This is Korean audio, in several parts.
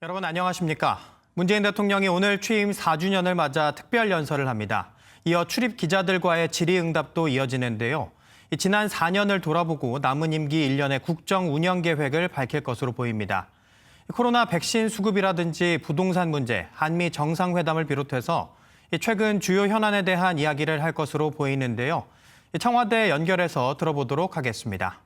여러분 안녕하십니까? 문재인 대통령이 오늘 취임 4주년을 맞아 특별 연설을 합니다. 이어 출입 기자들과의 질의응답도 이어지는데요. 지난 4년을 돌아보고 남은 임기 1년의 국정 운영 계획을 밝힐 것으로 보입니다. 코로나 백신 수급이라든지 부동산 문제, 한미 정상회담을 비롯해서 최근 주요 현안에 대한 이야기를 할 것으로 보이는데요. 청와대 연결해서 들어보도록 하겠습니다.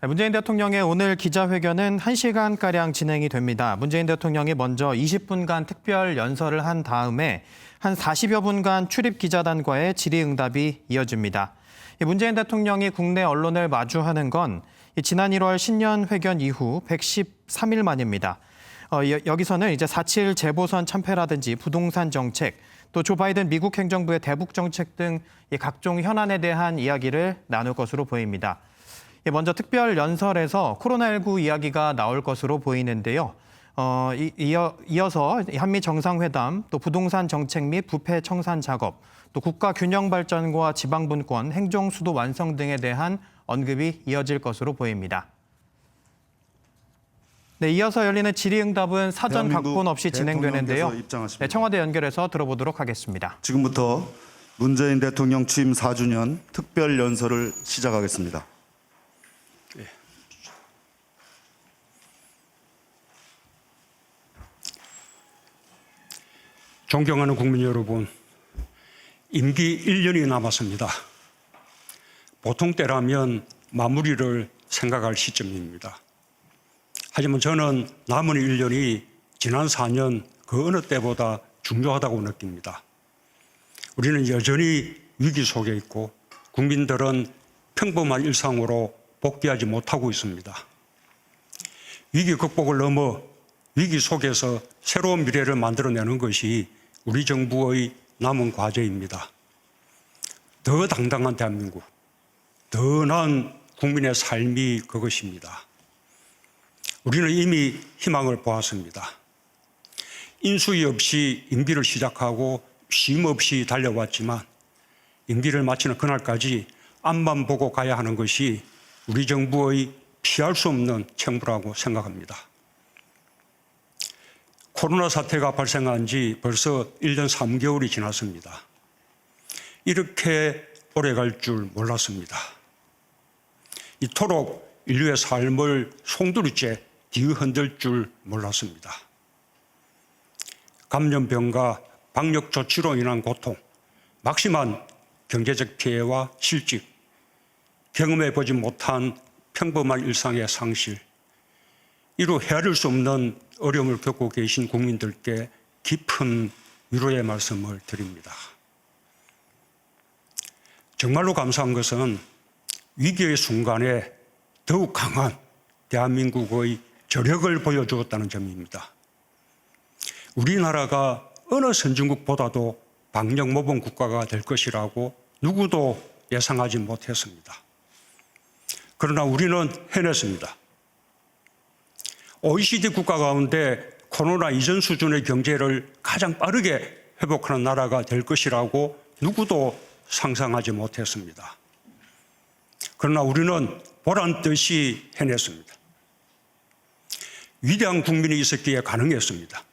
문재인 대통령의 오늘 기자회견은 1시간가량 진행이 됩니다. 문재인 대통령이 먼저 20분간 특별 연설을 한 다음에 한 40여 분간 출입 기자단과의 질의응답이 이어집니다. 문재인 대통령이 국내 언론을 마주하는 건 지난 1월 신년회견 이후 113일 만입니다. 여기서는 이제 4.7 재보선 참패라든지 부동산 정책, 또 조 바이든 미국 행정부의 대북 정책 등 각종 현안에 대한 이야기를 나눌 것으로 보입니다. 먼저 특별 연설에서 코로나19 이야기가 나올 것으로 보이는데요. 이어서 한미 정상회담, 또 부동산 정책 및 부패 청산 작업, 또 국가 균형 발전과 지방 분권, 행정 수도 완성 등에 대한 언급이 이어질 것으로 보입니다. 네, 이어서 열리는 질의응답은 사전 각본 없이 진행되는데요. 네, 청와대 연결해서 들어보도록 하겠습니다. 지금부터 문재인 대통령 취임 4주년 특별 연설을 시작하겠습니다. 존경하는 국민 여러분, 임기 1년이 남았습니다. 보통 때라면 마무리를 생각할 시점입니다. 하지만 저는 남은 1년이 지난 4년 그 어느 때보다 중요하다고 느낍니다. 우리는 여전히 위기 속에 있고 국민들은 평범한 일상으로 복귀하지 못하고 있습니다. 위기 극복을 넘어 위기 속에서 새로운 미래를 만들어내는 것이 우리 정부의 남은 과제입니다. 더 당당한 대한민국, 더 나은 국민의 삶이 그것입니다. 우리는 이미 희망을 보았습니다. 인수위 없이 임기를 시작하고 쉼 없이 달려왔지만 임기를 마치는 그날까지 앞만 보고 가야 하는 것이 우리 정부의 피할 수 없는 책무라고 생각합니다. 코로나 사태가 발생한 지 벌써 1년 3개월이 지났습니다. 이렇게 오래 갈 줄 몰랐습니다. 이토록 인류의 삶을 송두리째 뒤흔들 줄 몰랐습니다. 감염병과 방역 조치로 인한 고통, 막심한 경제적 피해와 실직, 경험해보지 못한 평범한 일상의 상실, 이루 헤아릴 수 없는 어려움을 겪고 계신 국민들께 깊은 위로의 말씀을 드립니다. 정말로 감사한 것은 위기의 순간에 더욱 강한 대한민국의 저력을 보여주었다는 점입니다. 우리나라가 어느 선진국보다도 방역 모범 국가가 될 것이라고 누구도 예상하지 못했습니다. 그러나 우리는 해냈습니다. OECD 국가 가운데 코로나 이전 수준의 경제를 가장 빠르게 회복하는 나라가 될 것이라고 누구도 상상하지 못했습니다. 그러나 우리는 보란 듯이 해냈습니다. 위대한 국민이 있었기에 가능했습니다.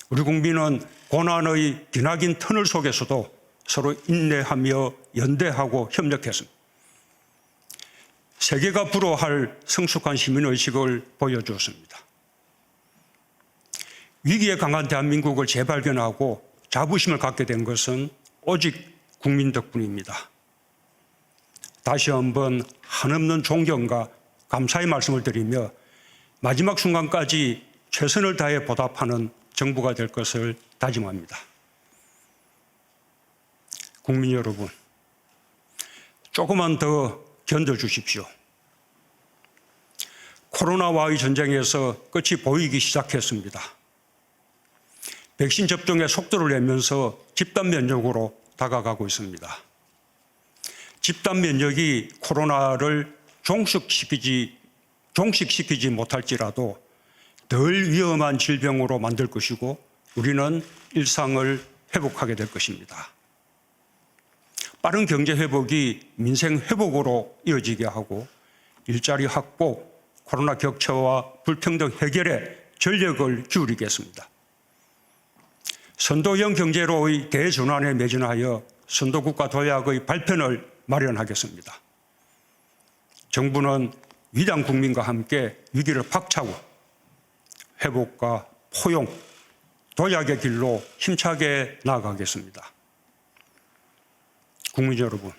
우리 국민은 고난의 기나긴 터널 속에서도 서로 인내하며 연대하고 협력했습니다. 세계가 부러워할 성숙한 시민의식을 보여주었습니다. 위기에 강한 대한민국을 재발견하고 자부심을 갖게 된 것은 오직 국민 덕분입니다. 다시 한번 한없는 존경과 감사의 말씀을 드리며 마지막 순간까지 최선을 다해 보답하는 정부가 될 것을 다짐합니다. 국민 여러분, 조금만 더 견뎌주십시오. 코로나와의 전쟁에서 끝이 보이기 시작했습니다. 백신 접종의 속도를 내면서 집단 면역으로 다가가고 있습니다. 집단 면역이 코로나를 종식시키지 못할지라도 덜 위험한 질병으로 만들 것이고 우리는 일상을 회복하게 될 것입니다. 빠른 경제 회복이 민생 회복으로 이어지게 하고 일자리 확보, 코로나 격차와 불평등 해결에 전력을 기울이겠습니다. 선도형 경제로의 대전환에 매진하여 선도국가 도약의 발편을 마련하겠습니다. 정부는 위대한 국민과 함께 위기를 박차고 회복과 포용, 도약의 길로 힘차게 나아가겠습니다. 국민 여러분,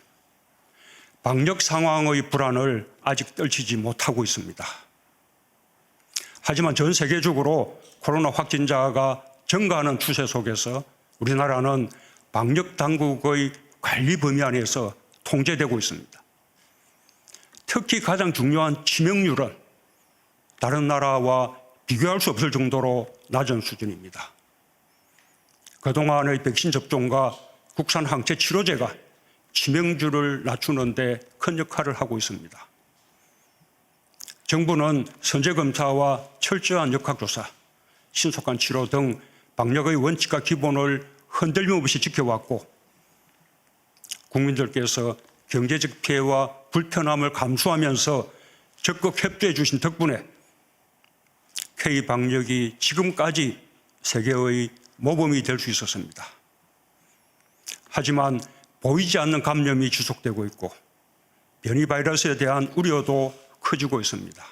방역 상황의 불안을 아직 떨치지 못하고 있습니다. 하지만 전 세계적으로 코로나 확진자가 증가하는 추세 속에서 우리나라는 방역 당국의 관리 범위 안에서 통제되고 있습니다. 특히 가장 중요한 치명률은 다른 나라와 비교할 수 없을 정도로 낮은 수준입니다. 그동안의 백신 접종과 국산 항체 치료제가 치명률을 낮추는 데 큰 역할을 하고 있습니다. 정부는 선제검사와 철저한 역학조사, 신속한 치료 등 방역의 원칙과 기본을 흔들림 없이 지켜왔고 국민들께서 경제적 피해와 불편함을 감수하면서 적극 협조해 주신 덕분에 K방역이 지금까지 세계의 모범이 될 수 있었습니다. 하지만 보이지 않는 감염이 지속되고 있고 변이 바이러스에 대한 우려도 커지고 있습니다.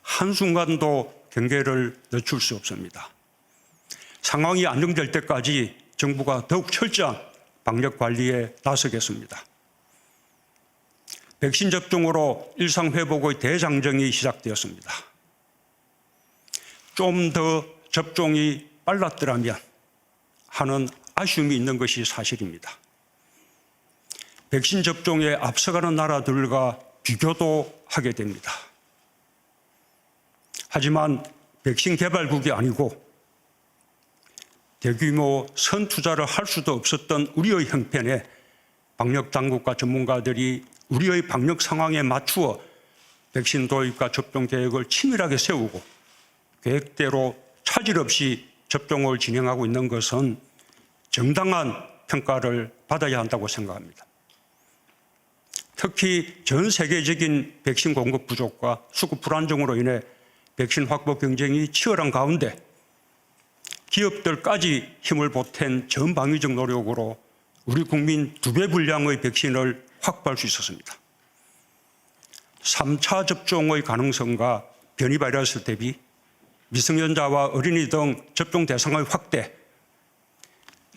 한순간도 경계를 늦출 수 없습니다. 상황이 안정될 때까지 정부가 더욱 철저한 방역 관리에 나서겠습니다. 백신 접종으로 일상회복의 대장정이 시작되었습니다. 좀 더 접종이 빨랐더라면 하는 아쉬움이 있는 것이 사실입니다. 백신 접종에 앞서가는 나라들과 비교도 하게 됩니다. 하지만 백신 개발국이 아니고 대규모 선투자를 할 수도 없었던 우리의 형편에 방역당국과 전문가들이 우리의 방역 상황에 맞추어 백신 도입과 접종 계획을 치밀하게 세우고 계획대로 차질 없이 접종을 진행하고 있는 것은 정당한 평가를 받아야 한다고 생각합니다. 특히 전 세계적인 백신 공급 부족과 수급 불안정으로 인해 백신 확보 경쟁이 치열한 가운데 기업들까지 힘을 보탠 전방위적 노력으로 우리 국민 2배 분량의 백신을 확보할 수 있었습니다. 3차 접종의 가능성과 변이 바이러스 대비 미성년자와 어린이 등 접종 대상의 확대,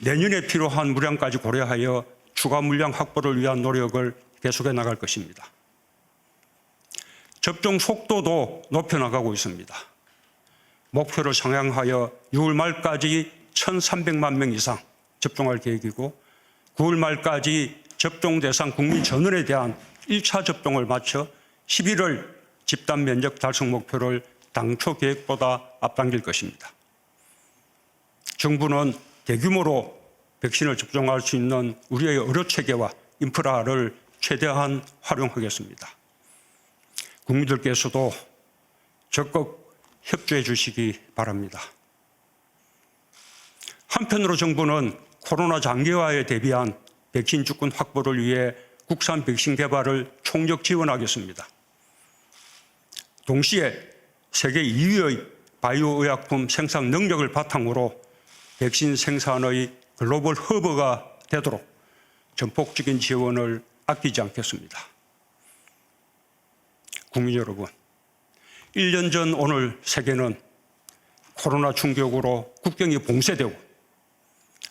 내년에 필요한 물량까지 고려하여 추가 물량 확보를 위한 노력을 계속해 나갈 것입니다. 접종 속도도 높여나가고 있습니다. 목표를 상향하여 6월 말까지 1,300만 명 이상 접종할 계획이고 9월 말까지 접종 대상 국민 전원에 대한 1차 접종을 마쳐 11월 집단 면역 달성 목표를 당초 계획보다 앞당길 것입니다. 정부는 대규모로 백신을 접종할 수 있는 우리의 의료체계와 인프라를 최대한 활용하겠습니다. 국민들께서도 적극 협조해 주시기 바랍니다. 한편으로 정부는 코로나 장기화에 대비한 백신 주권 확보를 위해 국산 백신 개발을 총력 지원하겠습니다. 동시에 세계 2위의 바이오 의약품 생산 능력을 바탕으로 백신 생산의 글로벌 허브가 되도록 전폭적인 지원을 아끼지 않겠습니다. 국민 여러분, 1년 전 오늘 세계는 코로나 충격으로 국경이 봉쇄되고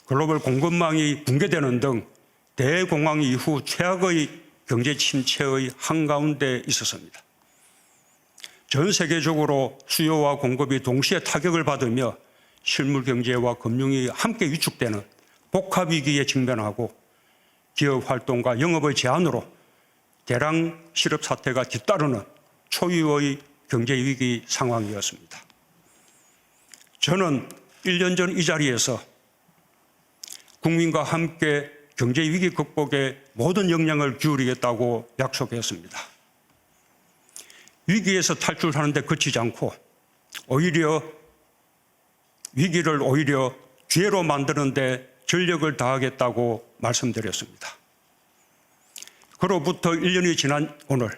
글로벌 공급망이 붕괴되는 등 대공황 이후 최악의 경제 침체의 한가운데 있었습니다. 전 세계적으로 수요와 공급이 동시에 타격을 받으며 실물 경제와 금융이 함께 위축되는 복합 위기에 직면하고 기업 활동과 영업의 제한으로 대량 실업 사태가 뒤따르는 초유의 경제 위기 상황이었습니다. 저는 1년 전 이 자리에서 국민과 함께 경제 위기 극복에 모든 역량을 기울이겠다고 약속했습니다. 위기에서 탈출하는 데 그치지 않고 위기를 오히려 기회로 만드는 데 전력을 다하겠다고 말씀드렸습니다. 그로부터 1년이 지난 오늘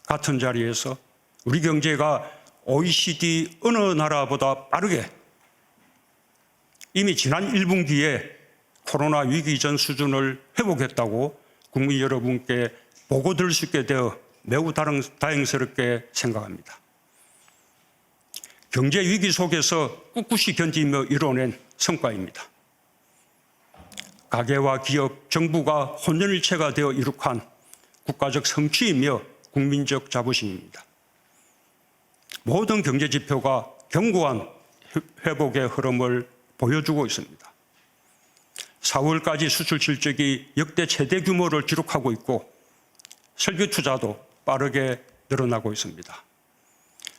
같은 자리에서 우리 경제가 OECD 어느 나라보다 빠르게 이미 지난 1분기에 코로나 위기 이전 수준을 회복했다고 국민 여러분께 보고 드릴 수 있게 되어 매우 다행스럽게 생각합니다. 경제 위기 속에서 꿋꿋이 견디며 이뤄낸 성과입니다. 가계와 기업, 정부가 혼연일체가 되어 이룩한 국가적 성취이며 국민적 자부심입니다. 모든 경제 지표가 견고한 회복의 흐름을 보여주고 있습니다. 4월까지 수출 실적이 역대 최대 규모를 기록하고 있고 설비 투자도 빠르게 늘어나고 있습니다.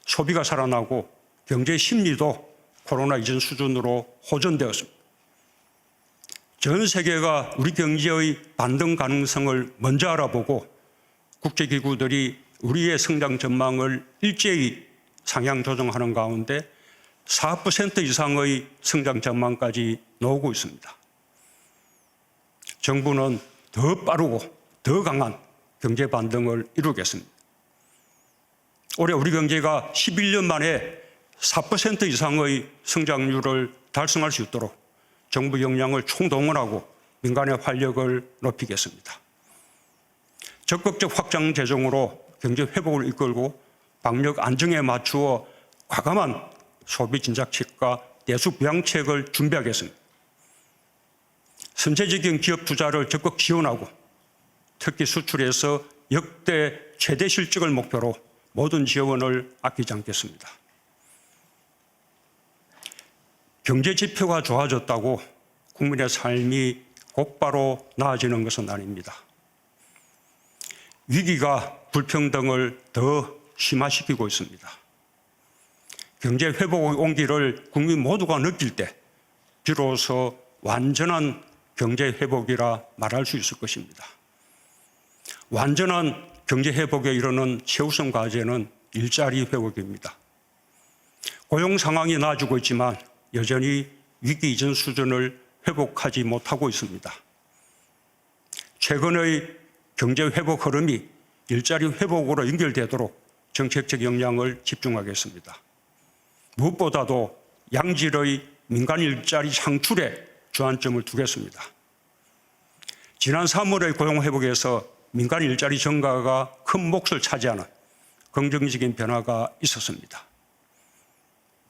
소비가 살아나고 경제 심리도 코로나 이전 수준으로 호전되었습니다. 전 세계가 우리 경제의 반등 가능성을 먼저 알아보고 국제기구들이 우리의 성장 전망을 일제히 상향 조정하는 가운데 4% 이상의 성장 전망까지 나오고 있습니다. 정부는 더 빠르고 더 강한 경제 반등을 이루겠습니다. 올해 우리 경제가 11년 만에 4% 이상의 성장률을 달성할 수 있도록 정부 역량을 총동원하고 민간의 활력을 높이겠습니다. 적극적 확장 재정으로 경제 회복을 이끌고 방역 안정에 맞추어 과감한 소비 진작책과 내수 부양책을 준비하겠습니다. 선제적인 기업 투자를 적극 지원하고 특히 수출에서 역대 최대 실적을 목표로 모든 지원을 아끼지 않겠습니다. 경제 지표가 좋아졌다고 국민의 삶이 곧바로 나아지는 것은 아닙니다. 위기가 불평등을 더 심화시키고 있습니다. 경제 회복의 온기를 국민 모두가 느낄 때 비로소 완전한 경제 회복이라 말할 수 있을 것입니다. 완전한 경제 회복에 이르는 최우선 과제는 일자리 회복입니다. 고용 상황이 나아지고 있지만 여전히 위기 이전 수준을 회복하지 못하고 있습니다. 최근의 경제 회복 흐름이 일자리 회복으로 연결되도록 정책적 역량을 집중하겠습니다. 무엇보다도 양질의 민간 일자리 창출에 주안점을 두겠습니다. 지난 3월의 고용 회복에서 민간 일자리 증가가 큰 몫을 차지하는 긍정적인 변화가 있었습니다.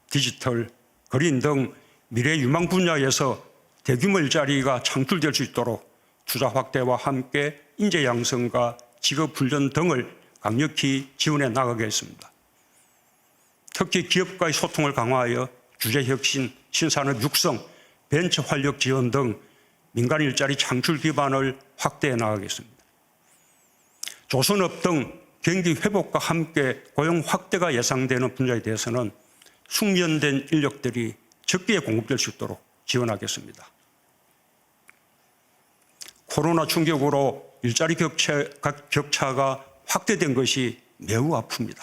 디지털, 그린 등 미래 유망 분야에서 대규모 일자리가 창출될 수 있도록 투자 확대와 함께 인재 양성과 직업 훈련 등을 강력히 지원해 나가겠습니다. 특히 기업과의 소통을 강화하여 규제 혁신, 신산업 육성, 벤처 활력 지원 등 민간 일자리 창출 기반을 확대해 나가겠습니다. 조선업 등 경기 회복과 함께 고용 확대가 예상되는 분야에 대해서는 숙련된 인력들이 적기에 공급될 수 있도록 지원하겠습니다. 코로나 충격으로 일자리 격차가 확대된 것이 매우 아픕니다.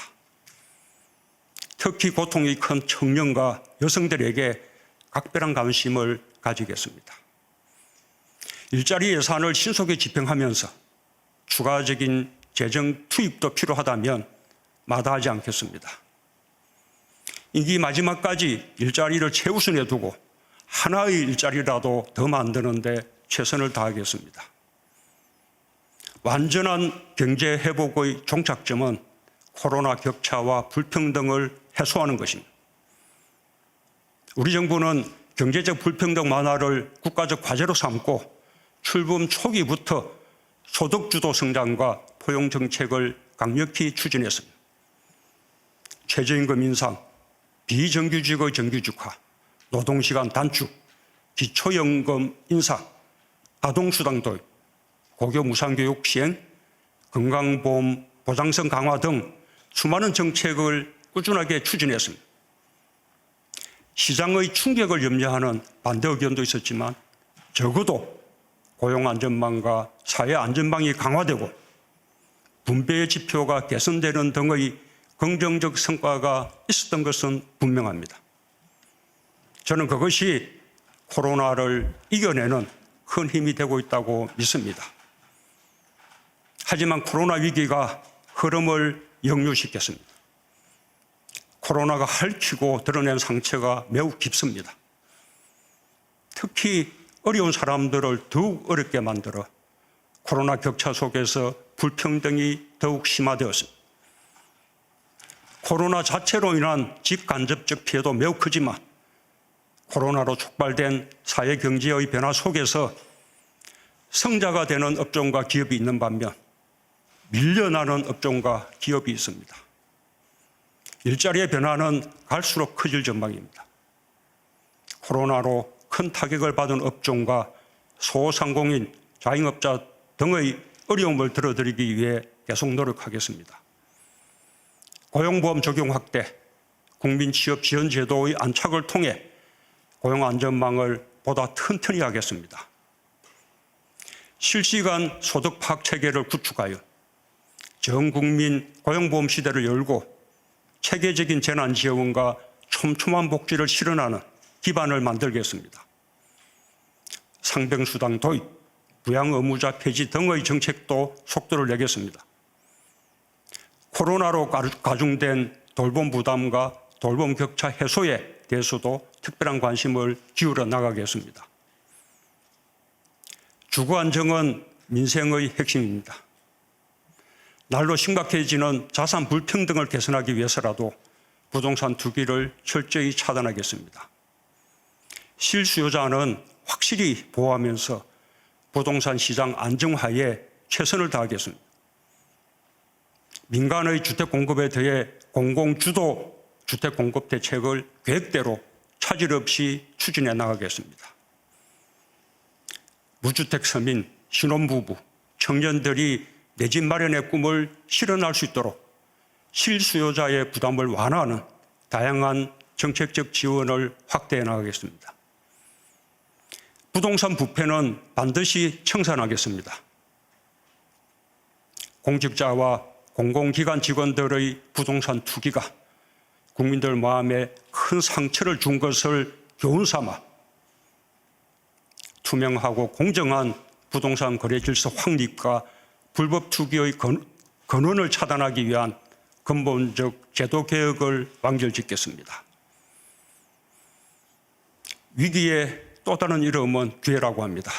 특히 고통이 큰 청년과 여성들에게 각별한 관심을 가지겠습니다. 일자리 예산을 신속히 집행하면서 추가적인 재정 투입도 필요하다면 마다하지 않겠습니다. 임기 마지막까지 일자리를 최우선에 두고 하나의 일자리라도 더 만드는 데 최선을 다하겠습니다. 완전한 경제 회복의 종착점은 코로나 격차와 불평등을 해소하는 것입니다. 우리 정부는 경제적 불평등 완화를 국가적 과제로 삼고 출범 초기부터 소득주도 성장과 포용 정책을 강력히 추진했습니다. 최저임금 인상, 비정규직의 정규직화, 노동시간 단축, 기초연금 인상, 아동수당 도입, 고교 무상교육 시행, 건강보험 보장성 강화 등 수많은 정책을 꾸준하게 추진했습니다. 시장의 충격을 염려하는 반대 의견도 있었지만 적어도 고용안전망과 사회안전망이 강화되고 분배의 지표가 개선되는 등의 긍정적 성과가 있었던 것은 분명합니다. 저는 그것이 코로나를 이겨내는 큰 힘이 되고 있다고 믿습니다. 하지만 코로나 위기가 흐름을 역류시켰습니다. 코로나가 핥히고 드러낸 상처가 매우 깊습니다. 특히 어려운 사람들을 더욱 어렵게 만들어 코로나 격차 속에서 불평등이 더욱 심화되었습니다. 코로나 자체로 인한 직간접적 피해도 매우 크지만 코로나로 촉발된 사회 경제의 변화 속에서 성자가 되는 업종과 기업이 있는 반면 밀려나는 업종과 기업이 있습니다. 일자리의 변화는 갈수록 커질 전망입니다. 코로나로 큰 타격을 받은 업종과 소상공인, 자영업자 등의 어려움을 덜어드리기 위해 계속 노력하겠습니다. 고용보험 적용 확대, 국민취업지원제도의 안착을 통해 고용안전망을 보다 튼튼히 하겠습니다. 실시간 소득 파악 체계를 구축하여 전국민 고용보험 시대를 열고 체계적인 재난지원과 촘촘한 복지를 실현하는 기반을 만들겠습니다. 상병수당 도입, 부양의무자 폐지 등의 정책도 속도를 내겠습니다. 코로나로 가중된 돌봄 부담과 돌봄 격차 해소에 대해서도 특별한 관심을 기울여 나가겠습니다. 주거 안정은 민생의 핵심입니다. 날로 심각해지는 자산 불평등을 개선하기 위해서라도 부동산 투기를 철저히 차단하겠습니다. 실수요자는 확실히 보호하면서 부동산 시장 안정화에 최선을 다하겠습니다. 민간의 주택 공급에 대해 공공주도 주택 공급 대책을 계획대로 차질 없이 추진해 나가겠습니다. 무주택 서민, 신혼부부, 청년들이 내 집 마련의 꿈을 실현할 수 있도록 실수요자의 부담을 완화하는 다양한 정책적 지원을 확대해 나가겠습니다. 부동산 부패는 반드시 청산하겠습니다. 공직자와 공공기관 직원들의 부동산 투기가 국민들 마음에 큰 상처를 준 것을 교훈 삼아 투명하고 공정한 부동산 거래 질서 확립과 불법 투기의 근원을 차단하기 위한 근본적 제도 개혁을 완결짓겠습니다. 위기의 또 다른 이름은 기회라고 합니다.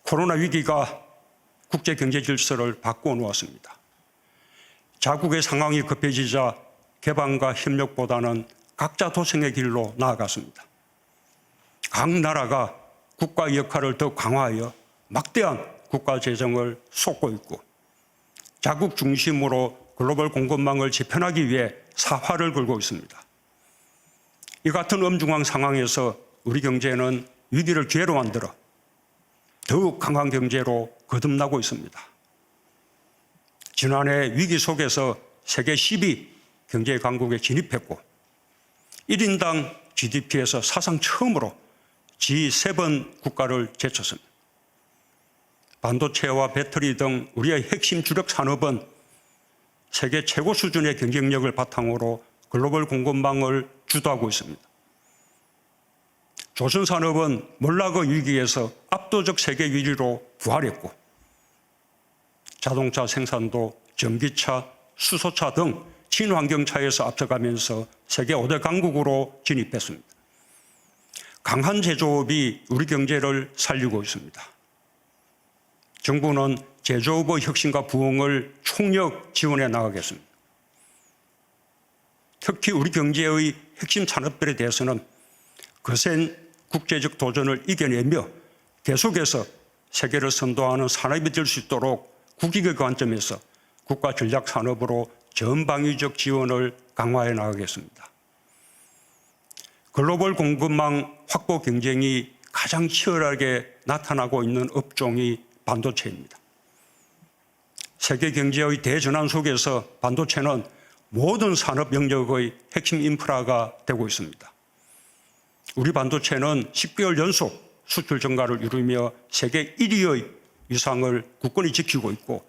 코로나 위기가 국제 경제 질서를 바꾸어 놓았습니다. 자국의 상황이 급해지자 개방과 협력보다는 각자 도생의 길로 나아갔습니다. 각 나라가 국가의 역할을 더 강화하여 막대한 국가 재정을 쏟고 있고 자국 중심으로 글로벌 공급망을 재편하기 위해 사활을 걸고 있습니다. 이 같은 엄중한 상황에서 우리 경제는 위기를 기회로 만들어 더욱 강한 경제로 거듭나고 있습니다. 지난해 위기 속에서 세계 10위 경제 강국에 진입했고 1인당 GDP에서 사상 처음으로 G7 국가를 제쳤습니다. 반도체와 배터리 등 우리의 핵심 주력 산업은 세계 최고 수준의 경쟁력을 바탕으로 글로벌 공급망을 주도하고 있습니다. 조선산업은 몰락의 위기에서 압도적 세계 1위로 부활했고 자동차 생산도 전기차, 수소차 등 친환경차에서 앞서가면서 세계 5대 강국으로 진입했습니다. 강한 제조업이 우리 경제를 살리고 있습니다. 정부는 제조업의 혁신과 부흥을 총력 지원해 나가겠습니다. 특히 우리 경제의 핵심 산업들에 대해서는 거센 국제적 도전을 이겨내며 계속해서 세계를 선도하는 산업이 될 수 있도록 국익의 관점에서 국가 전략 산업으로 전방위적 지원을 강화해 나가겠습니다. 글로벌 공급망 확보 경쟁이 가장 치열하게 나타나고 있는 업종이 반도체입니다. 세계 경제의 대전환 속에서 반도체는 모든 산업 영역의 핵심 인프라가 되고 있습니다. 우리 반도체는 10개월 연속 수출 증가를 이루며 세계 1위의 위상을 굳건히 지키고 있고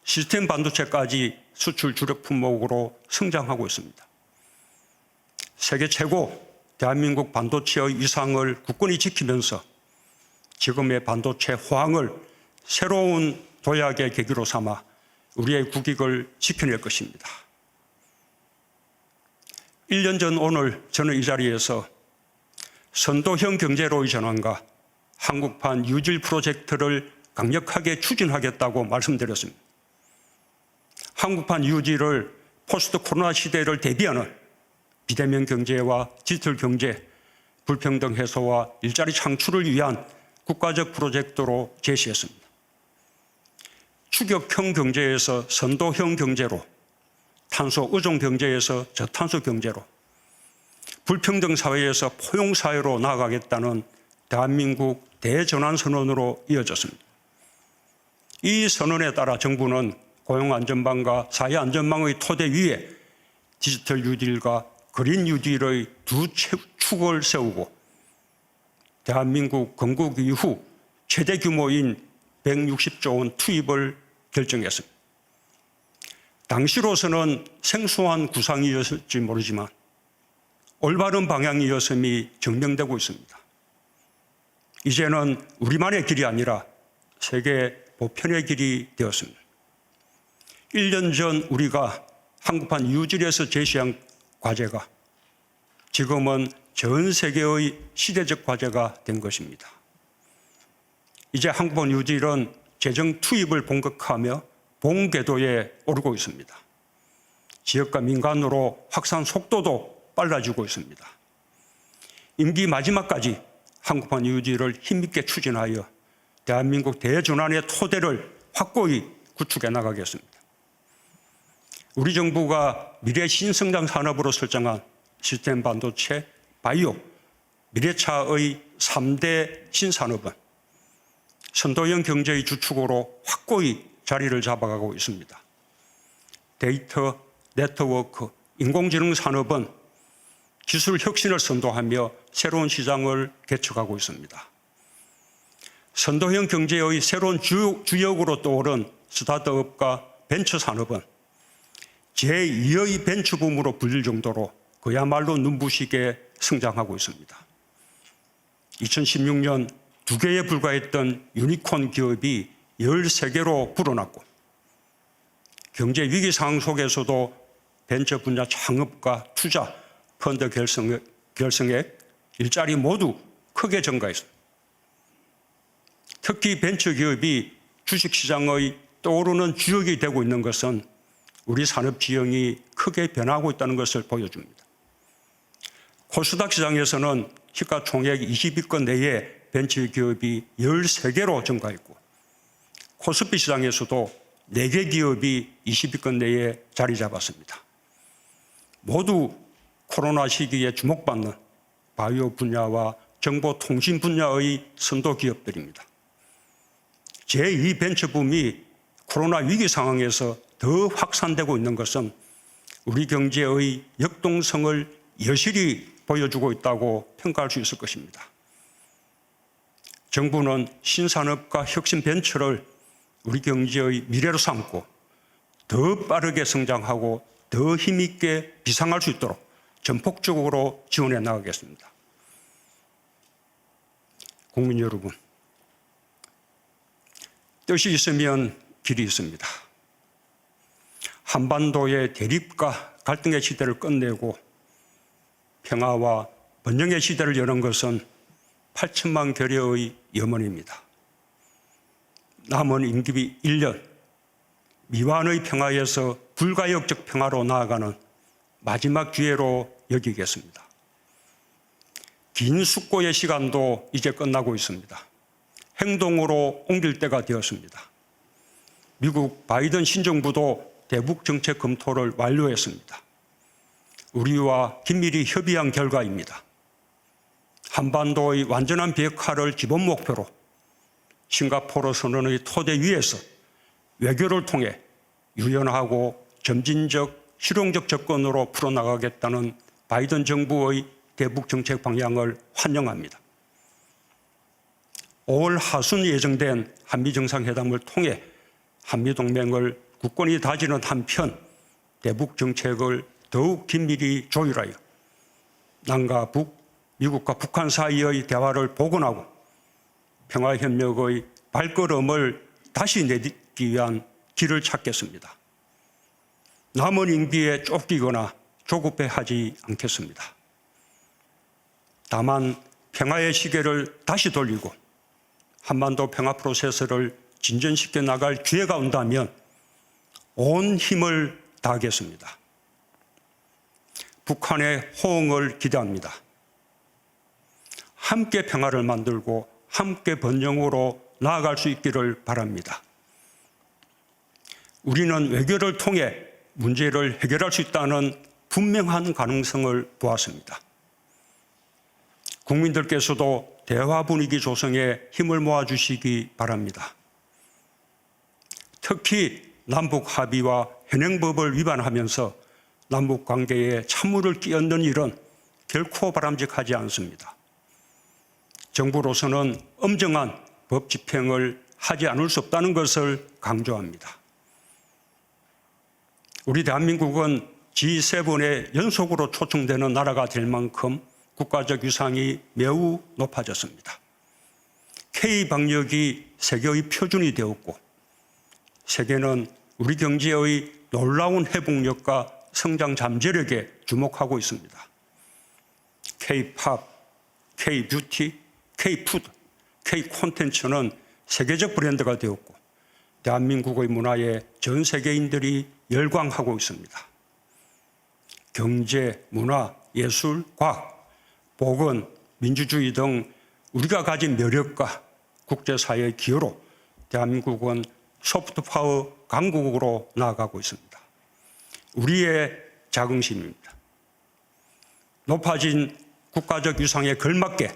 시스템 반도체까지 수출 주력 품목으로 성장하고 있습니다. 세계 최고 대한민국 반도체의 위상을 굳건히 지키면서 지금의 반도체 호황을 새로운 도약의 계기로 삼아 우리의 국익을 지켜낼 것입니다. 1년 전 오늘 저는 이 자리에서 선도형 경제로의 전환과 한국판 유질 프로젝트를 강력하게 추진하겠다고 말씀드렸습니다. 한국판 유질을 포스트 코로나 시대를 대비하는 비대면 경제와 디지털 경제, 불평등 해소와 일자리 창출을 위한 국가적 프로젝트로 제시했습니다. 추격형 경제에서 선도형 경제로, 탄소 의존 경제에서 저탄소 경제로, 불평등 사회에서 포용 사회로 나아가겠다는 대한민국 대전환 선언으로 이어졌습니다. 이 선언에 따라 정부는 고용 안전망과 사회 안전망의 토대 위에 디지털 뉴딜과 그린 뉴딜의 두 축을 세우고 대한민국 건국 이후 최대 규모인 160조 원 투입을 결정했습니다. 당시로서는 생소한 구상이었을지 모르지만 올바른 방향이었음이 증명되고 있습니다. 이제는 우리만의 길이 아니라 세계 보편의 길이 되었습니다. 1년 전 우리가 한국판 유질에서 제시한 과제가 지금은 전 세계의 시대적 과제가 된 것입니다. 이제 한국판 유질은 재정 투입을 본격화하며 본궤도에 오르고 있습니다. 지역과 민간으로 확산 속도도 빨라지고 있습니다. 임기 마지막까지 한국판 유질을 힘있게 추진하여 대한민국 대전환의 토대를 확고히 구축해 나가겠습니다. 우리 정부가 미래 신성장 산업으로 설정한 시스템 반도체, 바이오, 미래차의 3대 신산업은 선도형 경제의 주축으로 확고히 자리를 잡아가고 있습니다. 데이터, 네트워크, 인공지능 산업은 기술 혁신을 선도하며 새로운 시장을 개척하고 있습니다. 선도형 경제의 새로운 주역으로 떠오른 스타트업과 벤처 산업은 제2의 벤처붐으로 불릴 정도로 그야말로 눈부시게 성장하고 있습니다. 2016년 2개에 불과했던 유니콘 기업이 13개로 불어났고 경제 위기 상황 속에서도 벤처 분야 창업과 투자, 펀드 결성액, 일자리 모두 크게 증가했습니다. 특히 벤처 기업이 주식시장의 떠오르는 주역이 되고 있는 것은 우리 산업 지형이 크게 변하고 있다는 것을 보여줍니다. 코스닥 시장에서는 시가총액 20위권 내에 벤처 기업이 13개로 증가했고 코스피 시장에서도 4개 기업이 20위권 내에 자리 잡았습니다. 모두 코로나 시기에 주목받는 바이오 분야와 정보통신 분야의 선도 기업들입니다. 제2 벤처붐이 코로나 위기 상황에서 더 확산되고 있는 것은 우리 경제의 역동성을 여실히 보여주고 있다고 평가할 수 있을 것입니다. 정부는 신산업과 혁신 벤처를 우리 경제의 미래로 삼고 더 빠르게 성장하고 더 힘있게 비상할 수 있도록 전폭적으로 지원해 나가겠습니다. 국민 여러분, 뜻이 있으면 길이 있습니다. 한반도의 대립과 갈등의 시대를 끝내고 평화와 번영의 시대를 여는 것은 8천만 결여의 염원입니다. 남은 임기 1년, 미완의 평화에서 불가역적 평화로 나아가는 마지막 기회로 여기겠습니다. 긴 숙고의 시간도 이제 끝나고 있습니다. 행동으로 옮길 때가 되었습니다. 미국 바이든 신정부도 대북 정책 검토를 완료했습니다. 우리와 긴밀히 협의한 결과입니다. 한반도의 완전한 비핵화를 기본 목표로 싱가포르 선언의 토대 위에서 외교를 통해 유연하고 점진적, 실용적 접근으로 풀어나가겠다는 바이든 정부의 대북 정책 방향을 환영합니다. 5월 하순 예정된 한미 정상회담을 통해 한미 동맹을 굳건히 다지는 한편 대북 정책을 더욱 긴밀히 조율하여 남과 북, 미국과 북한 사이의 대화를 복원하고 평화협력의 발걸음을 다시 있기 위한 길을 찾겠습니다. 남은 임기에 쫓기거나 조급해하지 않겠습니다. 다만 평화의 시계를 다시 돌리고 한반도 평화 프로세스를 진전시켜 나갈 기회가 온다면 온 힘을 다하겠습니다. 북한의 호응을 기대합니다. 함께 평화를 만들고 함께 번영으로 나아갈 수 있기를 바랍니다. 우리는 외교를 통해 문제를 해결할 수 있다는 분명한 가능성을 보았습니다. 국민들께서도 대화 분위기 조성에 힘을 모아주시기 바랍니다. 특히 남북 합의와 현행법을 위반하면서 남북 관계에 찬물을 끼얹는 일은 결코 바람직하지 않습니다. 정부로서는 엄정한 법 집행을 하지 않을 수 없다는 것을 강조합니다. 우리 대한민국은 G7에 연속으로 초청되는 나라가 될 만큼 국가적 위상이 매우 높아졌습니다. K-방역이 세계의 표준이 되었고 세계는 우리 경제의 놀라운 회복력과 성장 잠재력에 주목하고 있습니다. K-팝, K-뷰티, K-푸드, K-콘텐츠는 세계적 브랜드가 되었고 대한민국의 문화에 전 세계인들이 열광하고 있습니다. 경제, 문화, 예술, 과학, 보건, 민주주의 등 우리가 가진 매력과 국제사회의 기여로 대한민국은 소프트파워 강국으로 나아가고 있습니다. 우리의 자긍심입니다. 높아진 국가적 위상에 걸맞게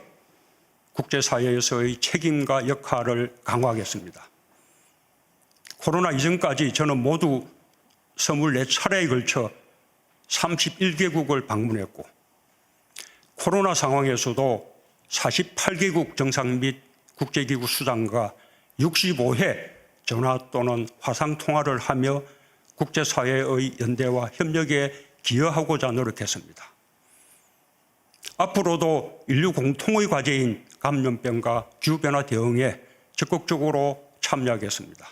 국제사회에서의 책임과 역할을 강화하겠습니다. 코로나 이전까지 저는 모두 24차례에 걸쳐 31개국을 방문했고 코로나 상황에서도 48개국 정상 및 국제기구 수장과 65회 전화 또는 화상 통화를 하며 국제사회의 연대와 협력에 기여하고자 노력했습니다. 앞으로도 인류 공통의 과제인 감염병과 기후변화 대응에 적극적으로 참여하겠습니다.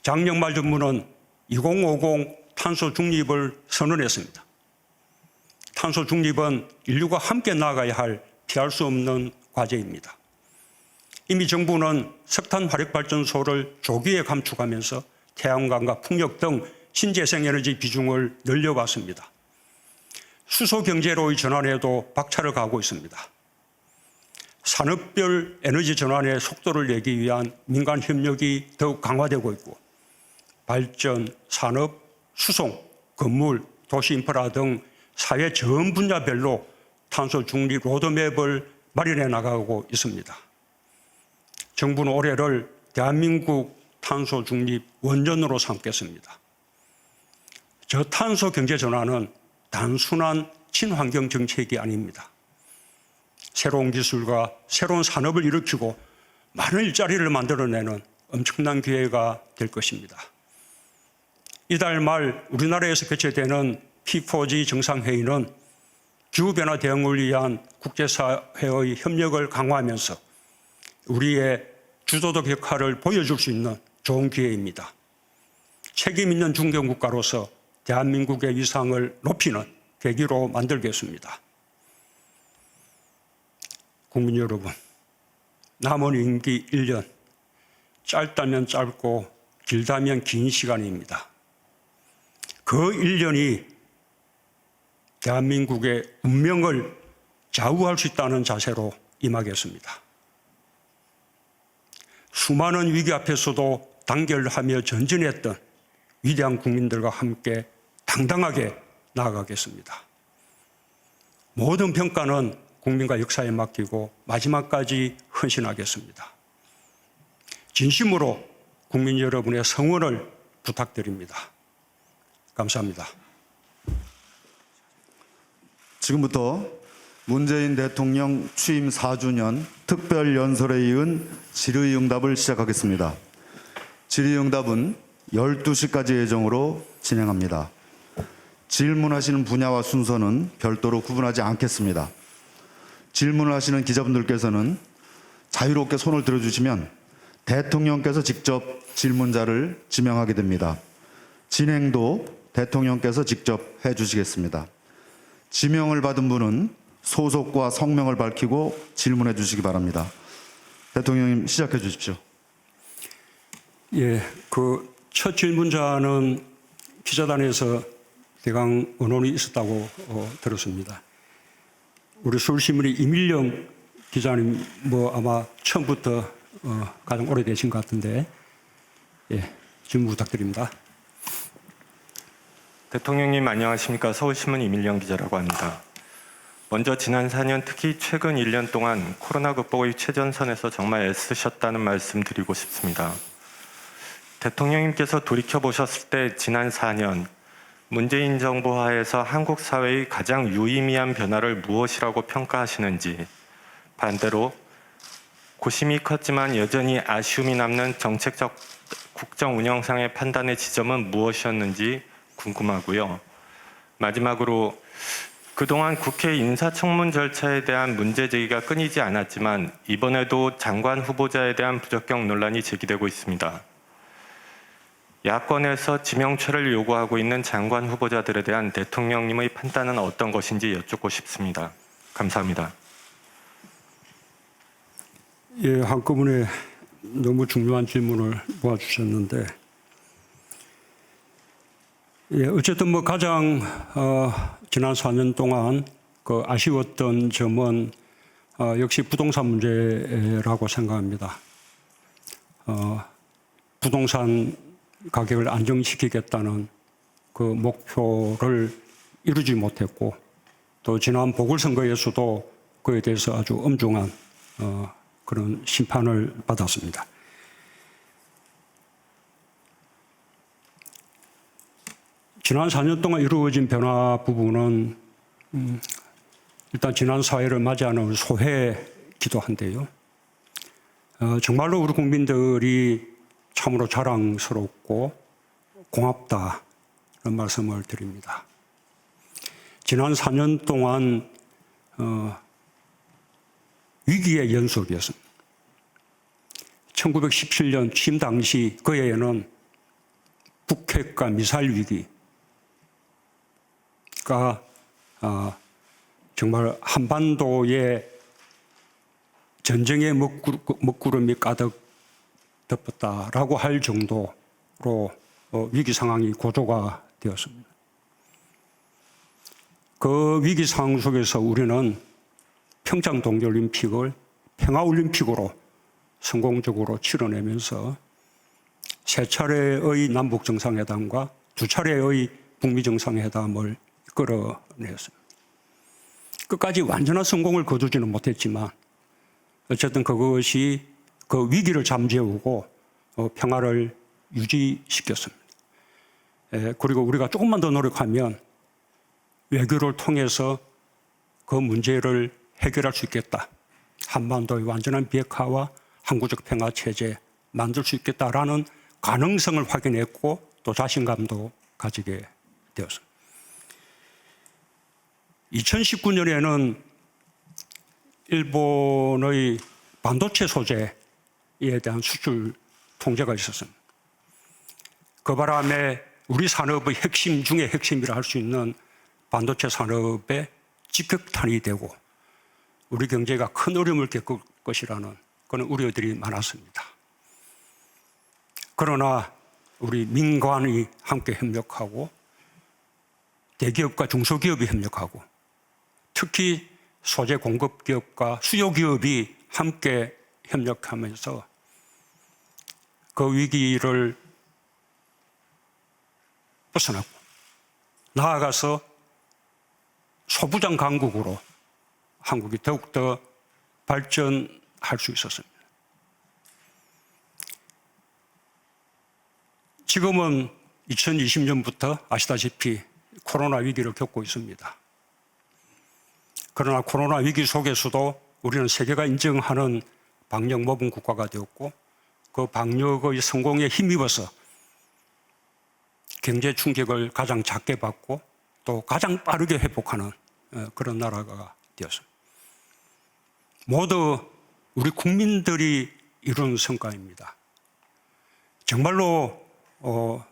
작년 말 정부는 2050 탄소 중립을 선언했습니다. 탄소 중립은 인류가 함께 나아가야 할 피할 수 없는 과제입니다. 이미 정부는 석탄 화력발전소를 조기에 감축하면서 태양광과 풍력 등 신재생에너지 비중을 늘려왔습니다. 수소경제로의 전환에도 박차를 가하고 있습니다. 산업별 에너지 전환의 속도를 내기 위한 민간 협력이 더욱 강화되고 있고 발전, 산업, 수송, 건물, 도시 인프라 등 사회 전 분야별로 탄소 중립 로드맵을 마련해 나가고 있습니다. 정부는 올해를 대한민국 탄소 중립 원전으로 삼겠습니다. 저탄소 경제 전환은 단순한 친환경 정책이 아닙니다. 새로운 기술과 새로운 산업을 일으키고 많은 일자리를 만들어내는 엄청난 기회가 될 것입니다. 이달 말 우리나라에서 개최되는 P4G 정상회의는 기후변화 대응을 위한 국제사회의 협력을 강화하면서 우리의 주도적 역할을 보여줄 수 있는 좋은 기회입니다. 책임 있는 중견국가로서 대한민국의 위상을 높이는 계기로 만들겠습니다. 국민 여러분, 남은 임기 1년, 짧다면 짧고 길다면 긴 시간입니다. 그 1년이 대한민국의 운명을 좌우할 수 있다는 자세로 임하겠습니다. 수많은 위기 앞에서도 단결하며 전진했던 위대한 국민들과 함께 당당하게 나아가겠습니다. 모든 평가는 국민과 역사에 맡기고 마지막까지 헌신하겠습니다. 진심으로 국민 여러분의 성원을 부탁드립니다. 감사합니다. 지금부터 문재인 대통령 취임 4주년 특별연설에 이은 질의응답을 시작하겠습니다. 질의응답은 12시까지 예정으로 진행합니다. 질문하시는 분야와 순서는 별도로 구분하지 않겠습니다. 질문을 하시는 기자분들께서는 자유롭게 손을 들어주시면 대통령께서 직접 질문자를 지명하게 됩니다. 진행도 대통령께서 직접 해주시겠습니다. 지명을 받은 분은 소속과 성명을 밝히고 질문해 주시기 바랍니다. 대통령님 시작해 주십시오. 예, 그 첫 질문자는 기자단에서 대강 언론이 있었다고 들었습니다. 우리 서울신문의 이밀령 기자님 뭐 아마 처음부터 가장 오래되신 것 같은데 예, 질문 부탁드립니다. 대통령님 안녕하십니까. 서울신문 이밀령 기자라고 합니다. 먼저 지난 4년 특히 최근 1년 동안 코로나 극복의 최전선에서 정말 애쓰셨다는 말씀 드리고 싶습니다. 대통령님께서 돌이켜보셨을 때 지난 4년 문재인 정부 하에서 한국 사회의 가장 유의미한 변화를 무엇이라고 평가하시는지, 반대로 고심이 컸지만 여전히 아쉬움이 남는 정책적 국정 운영상의 판단의 지점은 무엇이었는지 궁금하고요. 마지막으로 그동안 국회 인사청문 절차에 대한 문제 제기가 끊이지 않았지만 이번에도 장관 후보자에 대한 부적격 논란이 제기되고 있습니다. 야권에서 지명처를 요구하고 있는 장관 후보자들에 대한 대통령님의 판단은 어떤 것인지 여쭙고 싶습니다. 감사합니다. 예, 한꺼번에 너무 중요한 질문을 모아주셨는데, 예, 어쨌든 뭐 가장 지난 4년 동안 그 아쉬웠던 점은 역시 부동산 문제라고 생각합니다. 부동산 가격을 안정시키겠다는 그 목표를 이루지 못했고, 또 지난 보궐선거에서도 그에 대해서 아주 엄중한 그런 심판을 받았습니다. 지난 4년 동안 이루어진 변화 부분은 일단 지난 사회를 맞이하는 소회기도 한데요. 정말로 우리 국민들이 참으로 자랑스럽고 고맙다는 말씀을 드립니다. 지난 4년 동안 위기의 연속이었습니다. 1917년 취임 당시 그 해에는 북핵과 미사일 위기가 정말 한반도에 전쟁의 먹구름이 가득 덮었다라고 할 정도로 위기 상황이 고조가 되었습니다. 그 위기 상황 속에서 우리는 평창 동계올림픽을 평화올림픽으로 성공적으로 치러내면서 3차례의 남북정상회담과 2차례의 북미정상회담을 끌어내었습니다. 끝까지 완전한 성공을 거두지는 못했지만 어쨌든 그것이 그 위기를 잠재우고 평화를 유지시켰습니다. 그리고 우리가 조금만 더 노력하면 외교를 통해서 그 문제를 해결할 수 있겠다. 한반도의 완전한 비핵화와 항구적 평화체제 만들 수 있겠다라는 가능성을 확인했고 또 자신감도 가지게 되었습니다. 2019년에는 일본의 반도체 소재에 대한 수출 통제가 있었습니다. 그 바람에 우리 산업의 핵심 중에 핵심이라 할 수 있는 반도체 산업에 직격탄이 되고 우리 경제가 큰 어려움을 겪을 것이라는 그런 우려들이 많았습니다. 그러나 우리 민관이 함께 협력하고 대기업과 중소기업이 협력하고 특히 소재 공급 기업과 수요 기업이 함께 협력하면서 그 위기를 벗어나고 나아가서 소부장 강국으로 한국이 더욱더 발전할 수 있었습니다. 지금은 2020년부터 아시다시피 코로나 위기를 겪고 있습니다. 그러나 코로나 위기 속에서도 우리는 세계가 인정하는 방역 모범 국가가 되었고 그 방역의 성공에 힘입어서 경제 충격을 가장 작게 받고 또 가장 빠르게 회복하는 그런 나라가 되었습니다. 모두 우리 국민들이 이룬 성과입니다. 정말로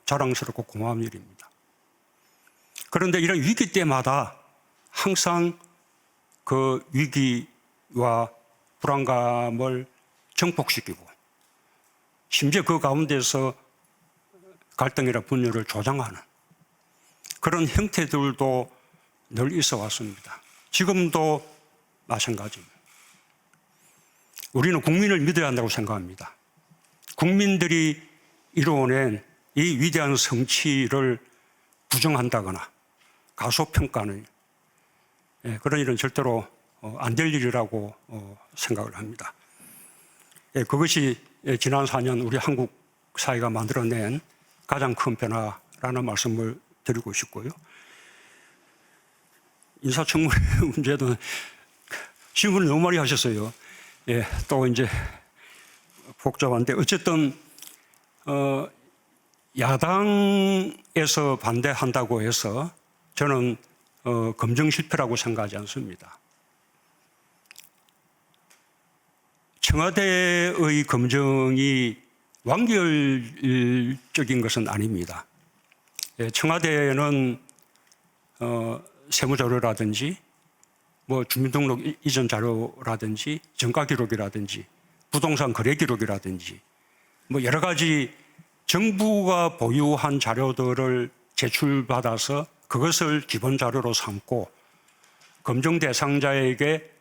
자랑스럽고 고마운 일입니다. 그런데 이런 위기 때마다 항상 그 위기와 불안감을 증폭시키고 심지어 그 가운데서 갈등이나 분열을 조장하는 그런 형태들도 늘 있어 왔습니다. 지금도 마찬가지입니다. 우리는 국민을 믿어야 한다고 생각합니다. 국민들이 이루어낸 이 위대한 성취를 부정한다거나 가소평가는 그런 일은 절대로 안 될 일이라고 생각을 합니다. 그것이 지난 4년 우리 한국 사회가 만들어낸 가장 큰 변화라는 말씀을 드리고 싶고요. 인사청문회 문제도 질문을 너무 많이 하셨어요. 또 이제 복잡한데 어쨌든 야당에서 반대한다고 해서 저는 검증 실패라고 생각하지 않습니다. 청와대의 검증이 완결적인 것은 아닙니다. 청와대는 세무자료라든지 뭐 주민등록 이전 자료라든지 정가 기록이라든지 부동산 거래 기록이라든지 뭐 여러 가지 정부가 보유한 자료들을 제출받아서 그것을 기본 자료로 삼고 검증 대상자에게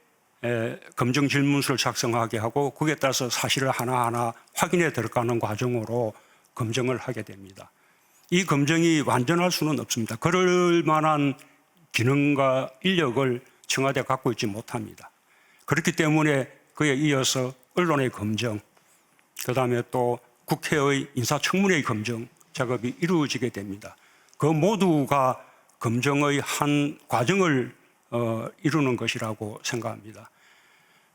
검증 질문서를 작성하게 하고 거기에 따라서 사실을 하나하나 확인해 들어가는 과정으로 검증을 하게 됩니다. 이 검증이 완전할 수는 없습니다. 그럴 만한 기능과 인력을 청와대가 갖고 있지 못합니다. 그렇기 때문에 그에 이어서 언론의 검증, 그다음에 또 국회의 인사청문회의 검증 작업이 이루어지게 됩니다. 그 모두가 검증의 한 과정을 이루는 것이라고 생각합니다.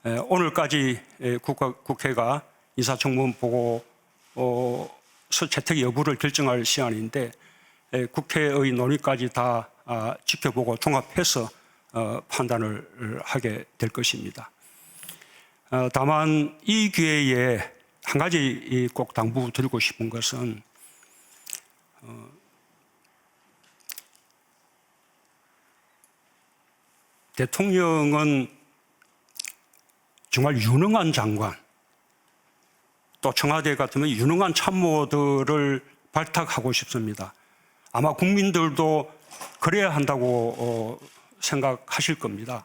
오늘까지 국회가 인사청문 보고서 채택 여부를 결정할 시간인데 국회의 논의까지 다 지켜보고 종합해서 판단을 하게 될 것입니다. 다만 이 기회에 한 가지 꼭 당부드리고 싶은 것은 대통령은 정말 유능한 장관, 또 청와대 같으면 유능한 참모들을 발탁하고 싶습니다. 아마 국민들도 그래야 한다고 생각하실 겁니다.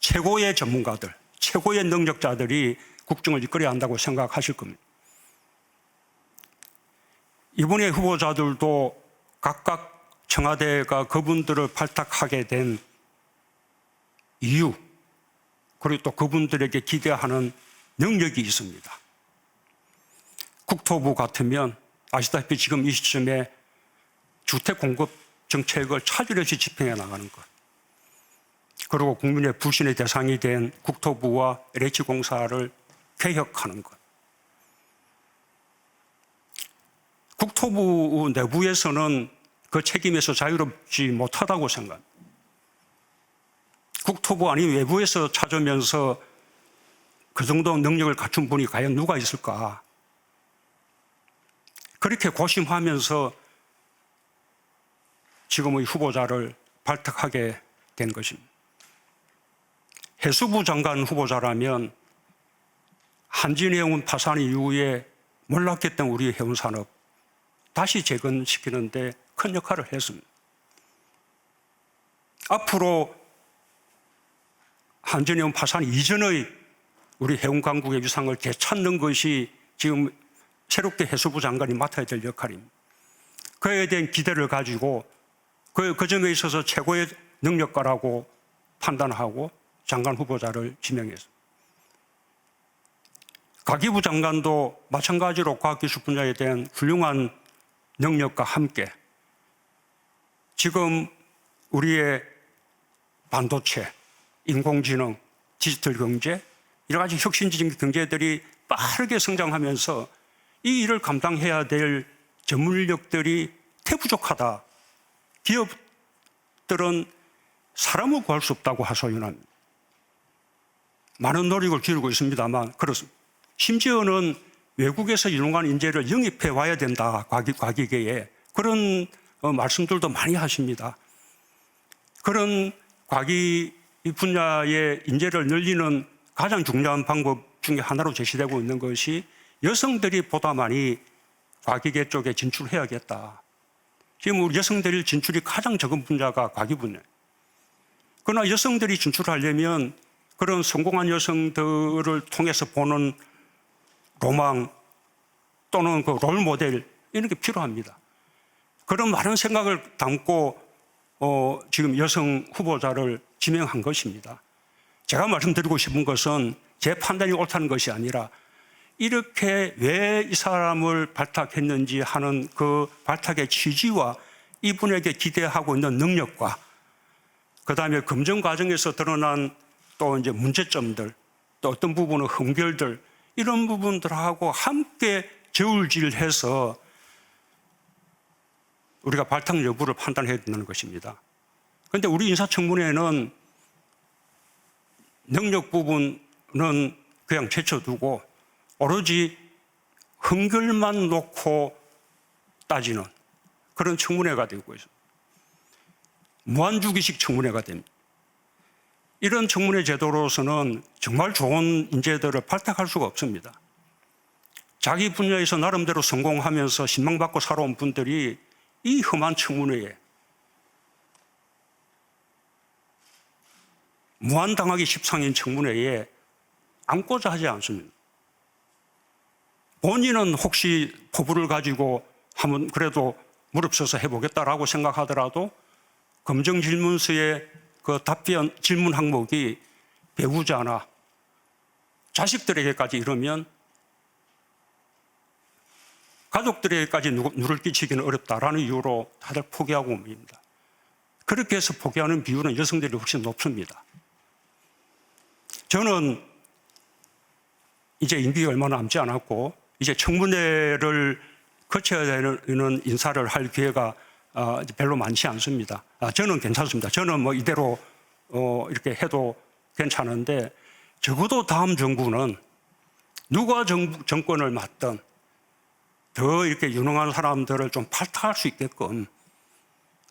최고의 전문가들, 최고의 능력자들이 국정을 이끌어야 한다고 생각하실 겁니다. 이번에 후보자들도 각각 청와대가 그분들을 발탁하게 된 이유, 그리고 또 그분들에게 기대하는 능력이 있습니다. 국토부 같으면 아시다시피 지금 이 시점에 주택 공급 정책을 차질없이 집행해 나가는 것, 그리고 국민의 불신의 대상이 된 국토부와 LH공사를 개혁하는 것. 국토부 내부에서는 그 책임에서 자유롭지 못하다고 생각합니다. 국토부 아닌 외부에서 찾으면서 그 정도 능력을 갖춘 분이 과연 누가 있을까? 그렇게 고심하면서 지금의 후보자를 발탁하게 된 것입니다. 해수부 장관 후보자라면 한진해운 파산 이후에 몰락했던 우리 해운산업 다시 재건시키는데 큰 역할을 했습니다. 앞으로 한진해운 파산 이전의 우리 해운 강국의 위상을 되찾는 것이 지금 새롭게 해수부 장관이 맡아야 될 역할입니다. 그에 대한 기대를 가지고 그 점에 있어서 최고의 능력가라고 판단하고 장관 후보자를 지명했습니다. 가기부 장관도 마찬가지로 과학기술 분야에 대한 훌륭한 능력과 함께 지금 우리의 반도체, 인공지능, 디지털 경제, 여러 가지 혁신적인 경제들이 빠르게 성장하면서 이 일을 감당해야 될 전문 인력들이 태부족하다. 기업들은 사람을 구할 수 없다고 하소연합니다. 많은 노력을 기울이고 있습니다만 그렇습니다. 심지어는 외국에서 유능한 인재를 영입해 와야 된다, 과기계에. 그런 말씀들도 많이 하십니다. 그런 과기 분야의 인재를 늘리는 가장 중요한 방법 중에 하나로 제시되고 있는 것이 여성들이 보다 많이 과기계 쪽에 진출해야겠다. 지금 우리 여성들 진출이 가장 적은 분야가 과기 분야. 그러나 여성들이 진출하려면 그런 성공한 여성들을 통해서 보는 로망 또는 그 롤 모델 이런 게 필요합니다. 그런 많은 생각을 담고 지금 여성 후보자를 지명한 것입니다. 제가 말씀드리고 싶은 것은 제 판단이 옳다는 것이 아니라 이렇게 왜 이 사람을 발탁했는지 하는 그 발탁의 취지와 이분에게 기대하고 있는 능력과 그다음에 검증 과정에서 드러난 또 이제 문제점들 또 어떤 부분은 흠결들 이런 부분들하고 함께 저울질해서 우리가 발탁 여부를 판단해야 된다는 것입니다. 그런데 우리 인사청문회는 능력 부분은 그냥 제쳐두고 오로지 흠결만 놓고 따지는 그런 청문회가 되고 있습니다. 무한주기식 청문회가 됩니다. 이런 청문회 제도로서는 정말 좋은 인재들을 발탁할 수가 없습니다. 자기 분야에서 나름대로 성공하면서 신망받고 살아온 분들이 이 험한 청문회에 무한당하기 십상인 청문회에 앉고자 하지 않습니다. 본인은 혹시 포부를 가지고 한번 그래도 무릎 서서 해보겠다라고 생각하더라도 검증 질문서의 그 답변 질문 항목이 배우자나 자식들에게까지 이러면 가족들에게까지 누를 끼치기는 어렵다라는 이유로 다들 포기하고 옵니다. 그렇게 해서 포기하는 비율은 여성들이 훨씬 높습니다. 저는 이제 임기가 얼마 남지 않았고 이제 청문회를 거쳐야 되는 인사를 할 기회가 별로 많지 않습니다. 저는 괜찮습니다. 저는 뭐 이대로 이렇게 해도 괜찮은데 적어도 다음 정부는 누가 정권을 맡든 더 이렇게 유능한 사람들을 좀 발탁할 수 있게끔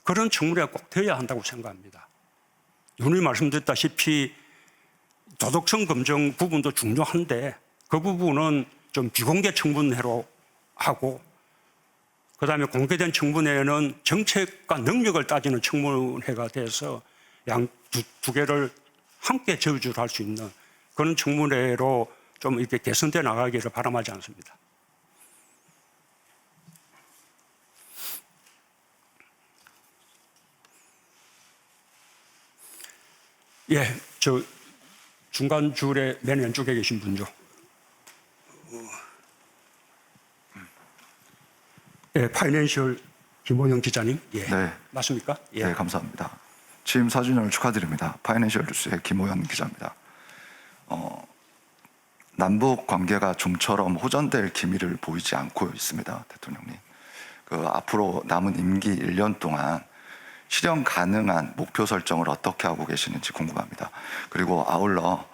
그런 청문회가 꼭 되어야 한다고 생각합니다. 오늘 말씀드렸다시피 도덕성 검증 부분도 중요한데 그 부분은 좀 비공개 청문회로 하고 그다음에 공개된 청문회는 정책과 능력을 따지는 청문회가 돼서 양 두 개를 함께 저울질할 수 있는 그런 청문회로 좀 이렇게 개선돼 나가기를 바람하지 않습니다. 예, 저 중간 줄에 맨 왼쪽에 계신 분죠. 예, 파이낸셜 김호영 기자님. 예. 네. 맞습니까? 예. 네, 감사합니다. 취임 4주년을 축하드립니다. 파이낸셜 뉴스의 김호연 기자입니다. 남북 관계가 좀처럼 호전될 기미를 보이지 않고 있습니다, 대통령님. 앞으로 남은 임기 1년 동안 실현 가능한 목표 설정을 어떻게 하고 계시는지 궁금합니다. 그리고 아울러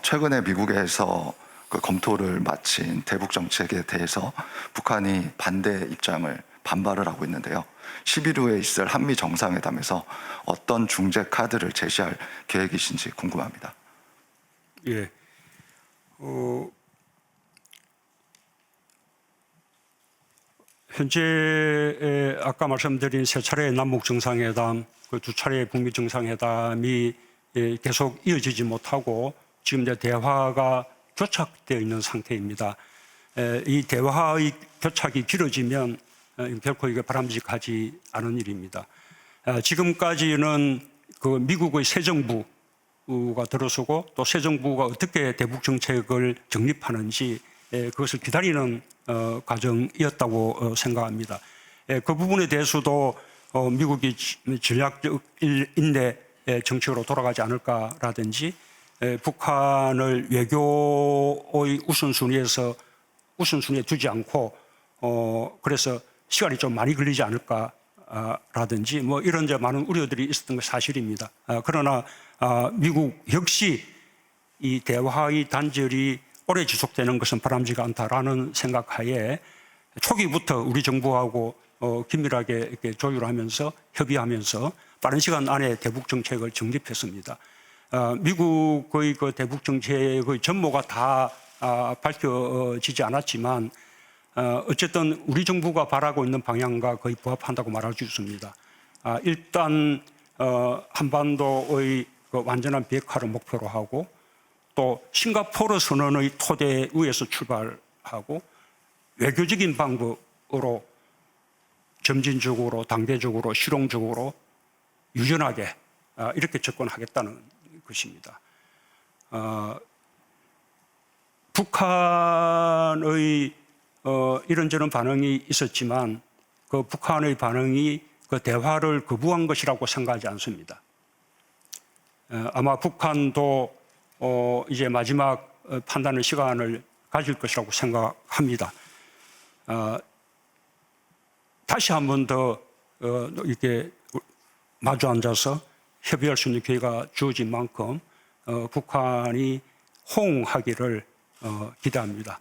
최근에 미국에서 검토를 마친 대북 정책에 대해서 북한이 반대 입장을 반발을 하고 있는데요. 10일 후에 있을 한미 정상회담에서 어떤 중재 카드를 제시할 계획이신지 궁금합니다. 예. 현재 아까 말씀드린 세 차례의 남북 정상회담, 그 두 차례의 북미 정상회담이 계속 이어지지 못하고 지금 이제 대화가 교착되어 있는 상태입니다. 이 대화의 교착이 길어지면 결코 이게 바람직하지 않은 일입니다. 지금까지는 그 미국의 새 정부가 들어서고 또 새 정부가 어떻게 대북 정책을 정립하는지 그것을 기다리는 과정이었다고 생각합니다. 그 부분에 대해서도 미국이 전략적 인내 정책으로 돌아가지 않을까라든지 북한을 외교의 우선순위에 두지 않고 그래서 시간이 좀 많이 걸리지 않을까라든지 뭐 이런 많은 우려들이 있었던 게 사실입니다. 그러나 미국 역시 이 대화의 단절이 오래 지속되는 것은 바람직하지 않다라는 생각하에 초기부터 우리 정부하고 긴밀하게 이렇게 조율하면서 협의하면서 빠른 시간 안에 대북 정책을 정립했습니다. 미국의 그 대북 정책의 전모가 다 밝혀지지 않았지만 어쨌든 우리 정부가 바라고 있는 방향과 거의 부합한다고 말할 수 있습니다. 일단 한반도의 그 완전한 비핵화를 목표로 하고 또 싱가포르 선언의 토대 위에서 출발하고 외교적인 방법으로 점진적으로 단계적으로 실용적으로 유연하게 이렇게 접근하겠다는 것입니다. 북한의 이런저런 반응이 있었지만 그 북한의 반응이 그 대화를 거부한 것이라고 생각하지 않습니다. 아마 북한도 이제 마지막 판단의 시간을 가질 것이라고 생각합니다. 다시 한 번 더 이렇게 마주 앉아서 협의할 수 있는 기회가 주어진 만큼 북한이 호응하기를 기대합니다.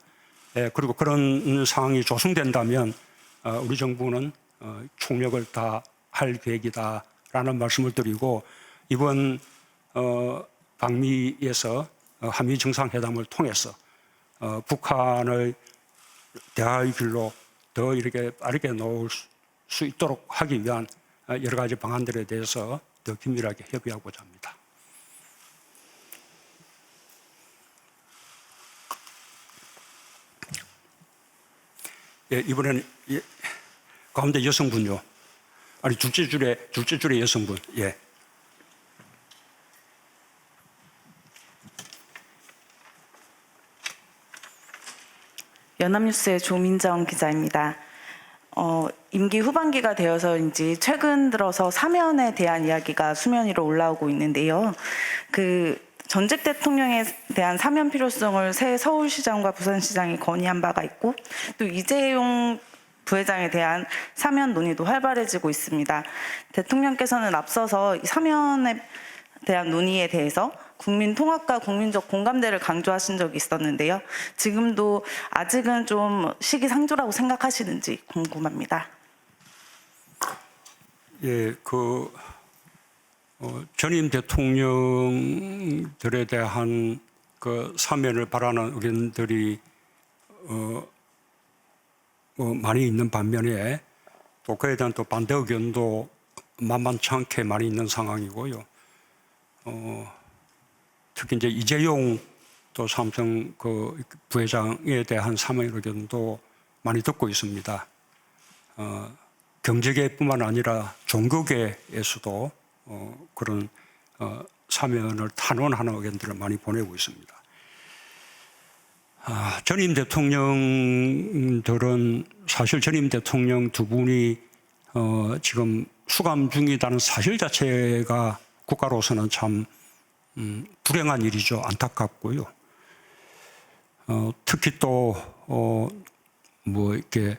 그리고 그런 상황이 조성된다면 우리 정부는 총력을 다할 계획이다라는 말씀을 드리고 이번 방미에서 한미 정상회담을 통해서 북한의 대화의 길로 더 이렇게 빠르게 놓을 수 있도록 하기 위한 여러 가지 방안들에 대해서 더 긴밀하게 협의하고자 합니다. 예, 이번에는 가운데 여성분요. 아니 둘째 줄에 여성분. 예. 연합뉴스의 조민정 기자입니다. 임기 후반기가 되어서인지 최근 들어서 사면에 대한 이야기가 수면 위로 올라오고 있는데요. 전직 대통령에 대한 사면 필요성을 새 서울시장과 부산시장이 건의한 바가 있고 또 이재용 부회장에 대한 사면 논의도 활발해지고 있습니다. 대통령께서는 앞서서 이 사면에 대한 논의에 대해서 국민 통합과 국민적 공감대를 강조하신 적이 있었는데요. 지금도 아직은 좀 시기상조라고 생각하시는지 궁금합니다. 예, 전임 대통령들에 대한 그 사면을 바라는 의견들이 많이 있는 반면에 또 그에 대한 또 반대 의견도 만만치 않게 많이 있는 상황이고요. 특히 이제 이재용 또 삼성 그 부회장에 대한 사면 의견도 많이 듣고 있습니다. 경제계뿐만 아니라 종교계에서도 그런 사면을 탄원하는 의견들을 많이 보내고 있습니다. 전임 대통령들은 사실 전임 대통령 두 분이 지금 수감 중이라는 사실 자체가 국가로서는 참 불행한 일이죠. 안타깝고요. 특히 또 이렇게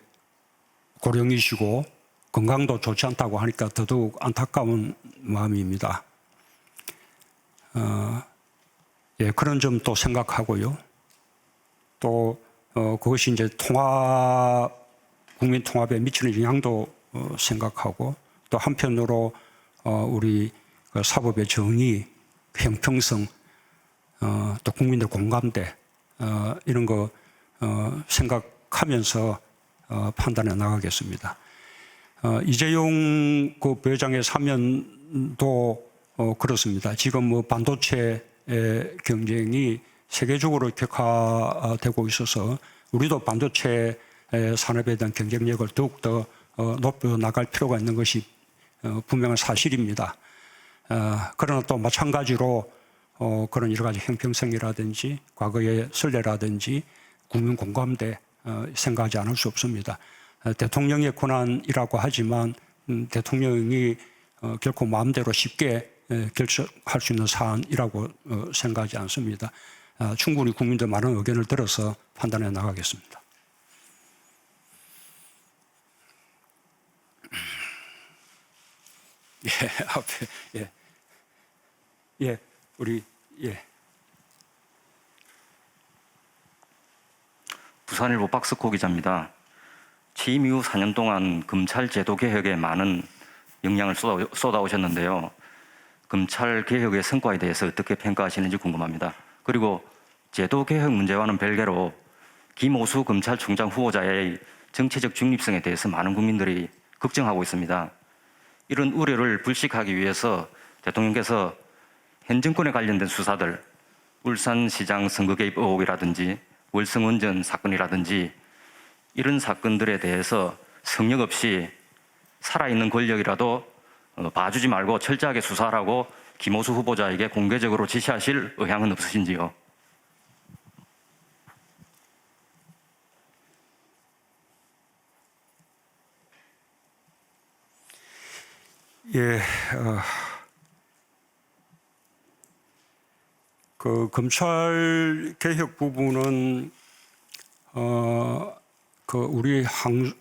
고령이시고 건강도 좋지 않다고 하니까 더더욱 안타까운 마음입니다. 예, 그런 점도 생각하고요. 또 그것이 이제 국민 통합에 미치는 영향도 생각하고 또 한편으로 우리 사법의 정의, 형평성, 또 국민들 공감대 이런 거 생각하면서 판단해 나가겠습니다. 이재용 그 부회장의 사면도 그렇습니다. 지금 반도체 경쟁이 세계적으로 격화되고 있어서 우리도 반도체 산업에 대한 경쟁력을 더욱더 높여 나갈 필요가 있는 것이 분명한 사실입니다. 그러나 또 마찬가지로 그런 여러 가지 형평성이라든지 과거의 선례라든지 국민 공감대 생각하지 않을 수 없습니다. 대통령의 권한이라고 하지만 대통령이 결코 마음대로 쉽게 결정할 수 있는 사안이라고 생각하지 않습니다. 충분히 국민들 많은 의견을 들어서 판단해 나가겠습니다. 예, 앞에 우리 부산일보 박스코 기자입니다. 취임 이후 4년 동안 검찰 제도 개혁에 많은 영향을 쏟아오셨는데요. 검찰 개혁의 성과에 대해서 어떻게 평가하시는지 궁금합니다. 그리고 제도 개혁 문제와는 별개로 김오수 검찰총장 후보자의 정치적 중립성에 대해서 많은 국민들이 걱정하고 있습니다. 이런 우려를 불식하기 위해서 대통령께서 현 정권에 관련된 수사들, 울산시장 선거 개입 의혹이라든지 월성원전 사건이라든지 이런 사건들에 대해서 성역 없이 살아있는 권력이라도 봐주지 말고 철저하게 수사하라고 김오수 후보자에게 공개적으로 지시하실 의향은 없으신지요? 예, 그 검찰 개혁 부분은 그 우리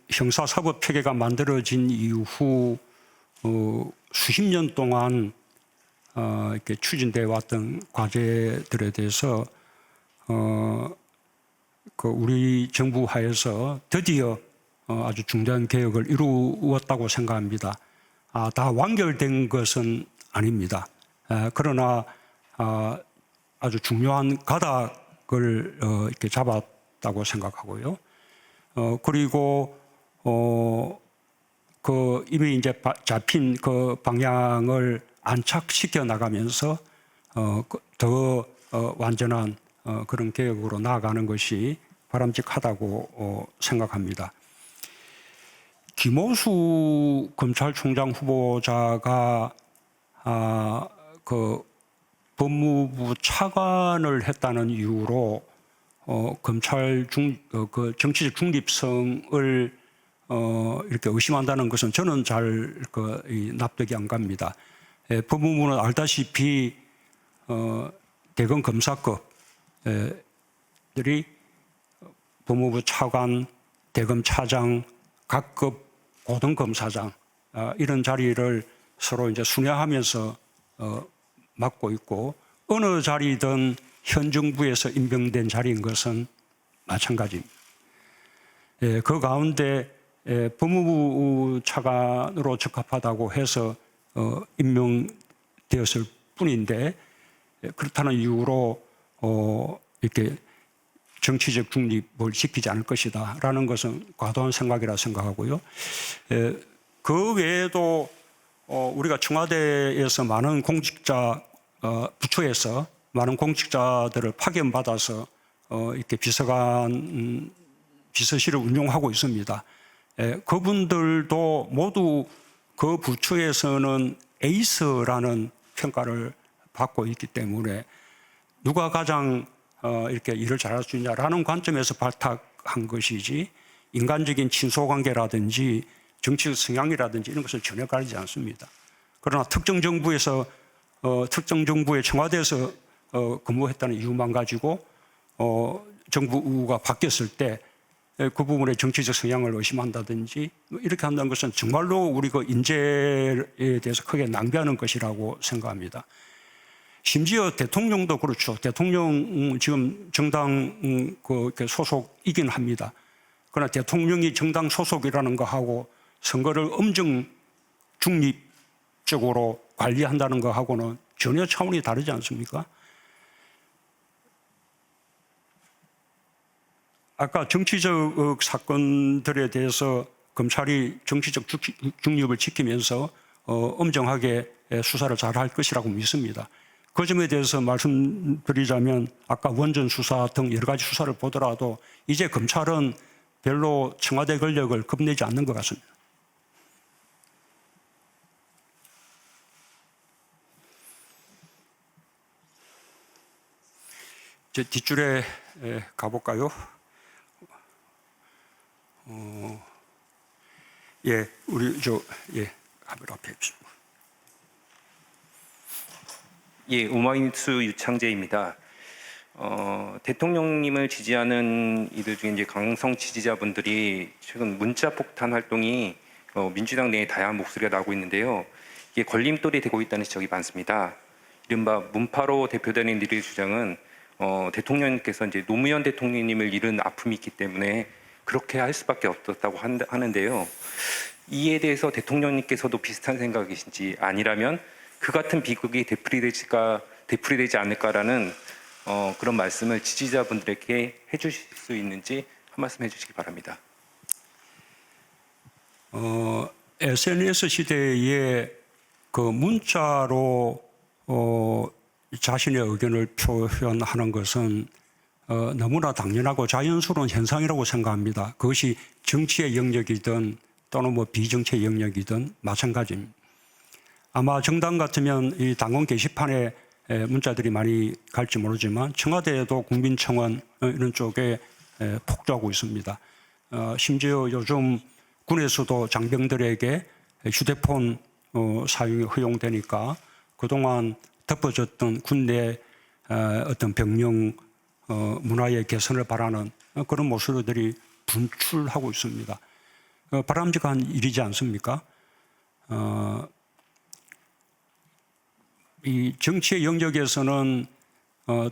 형사사법 체계가 만들어진 이후 수십 년 동안 이렇게 추진돼 왔던 과제들에 대해서 그 우리 정부 하에서 드디어 아주 중대한 개혁을 이루었다고 생각합니다. 다 완결된 것은 아닙니다. 그러나 아주 중요한 가닥을 이렇게 잡았다고 생각하고요. 그리고 그 이미 이제 잡힌 그 방향을 안착시켜 나가면서 더 완전한 그런 개혁으로 나아가는 것이 바람직하다고 생각합니다. 김오수 검찰총장 후보자가 그 법무부 차관을 했다는 이유로 검찰 그 정치적 중립성을 이렇게 의심한다는 것은 저는 잘 납득이 안 갑니다. 법무부는 알다시피 대검 검사급들이 법무부 차관, 대검 차장, 각급 고등검사장 이런 자리를 서로 이제 순회하면서 맡고 있고 어느 자리든 현 정부에서 임명된 자리인 것은 마찬가지입니다. 그 가운데 법무부 차관으로 적합하다고 해서 임명되었을 뿐인데 그렇다는 이유로 이렇게 정치적 중립을 지키지 않을 것이다라는 것은 과도한 생각이라 생각하고요. 그 외에도 우리가 청와대에서 많은 공직자 부처에서 많은 공직자들을 파견받아서 이렇게 비서실을 운영하고 있습니다. 그분들도 모두 그 부처에서는 에이스라는 평가를 받고 있기 때문에 누가 가장 이렇게 일을 잘할 수 있냐라는 관점에서 발탁한 것이지 인간적인 친소관계라든지 정치적 성향이라든지 이런 것을 전혀 가리지 않습니다. 그러나 특정 정부에서 특정 정부의 청와대에서 근무했다는 이유만 가지고 정부가 바뀌었을 때 그 부분의 정치적 성향을 의심한다든지 이렇게 한다는 것은 정말로 우리 그 인재에 대해서 크게 낭비하는 것이라고 생각합니다. 심지어 대통령도 그렇죠. 대통령 지금 정당 소속이긴 합니다. 그러나 대통령이 정당 소속이라는 거하고 선거를 엄정 중립적으로 관리한다는 거하고는 전혀 차원이 다르지 않습니까? 아까 정치적 사건들에 대해서 검찰이 정치적 중립을 지키면서 엄정하게 수사를 잘할 것이라고 믿습니다. 그 점에 대해서 말씀드리자면 아까 원전 수사 등 여러 가지 수사를 보더라도 이제 검찰은 별로 청와대 권력을 겁내지 않는 것 같습니다. 이제 뒷줄에 가볼까요? 우리 카메라 앞에 있습니다. 오마이뉴스 유창재입니다. 대통령님을 지지하는 이들 중에 이제 강성 지지자분들이 최근 문자 폭탄 활동이 민주당 내에 다양한 목소리가 나오고 있는데요. 이게 걸림돌이 되고 있다는 지적이 많습니다. 이른바 문파로 대표되는 이들의 주장은 대통령님께서 이제 노무현 대통령님을 잃은 아픔이 있기 때문에 그렇게 할 수밖에 없었다고 하는데요. 이에 대해서 대통령님께서도 비슷한 생각이신지 아니라면 그 같은 비극이 되풀이되지 않을까라는 그런 말씀을 지지자분들에게 해주실 수 있는지 한 말씀 해주시기 바랍니다. SNS 시대에 그 문자로 자신의 의견을 표현하는 것은 너무나 당연하고 자연스러운 현상이라고 생각합니다. 그것이 정치의 영역이든 또는 뭐 비정치의 영역이든 마찬가지입니다. 아마 정당 같으면 이 당원 게시판에 문자들이 많이 갈지 모르지만 청와대에도 국민청원 이런 쪽에 폭주하고 있습니다. 심지어 요즘 군에서도 장병들에게 휴대폰 사용이 허용되니까 그동안 덮어졌던 군내 어떤 병영 문화의 개선을 바라는 그런 모습들이 분출하고 있습니다. 바람직한 일이지 않습니까? 이 정치의 영역에서는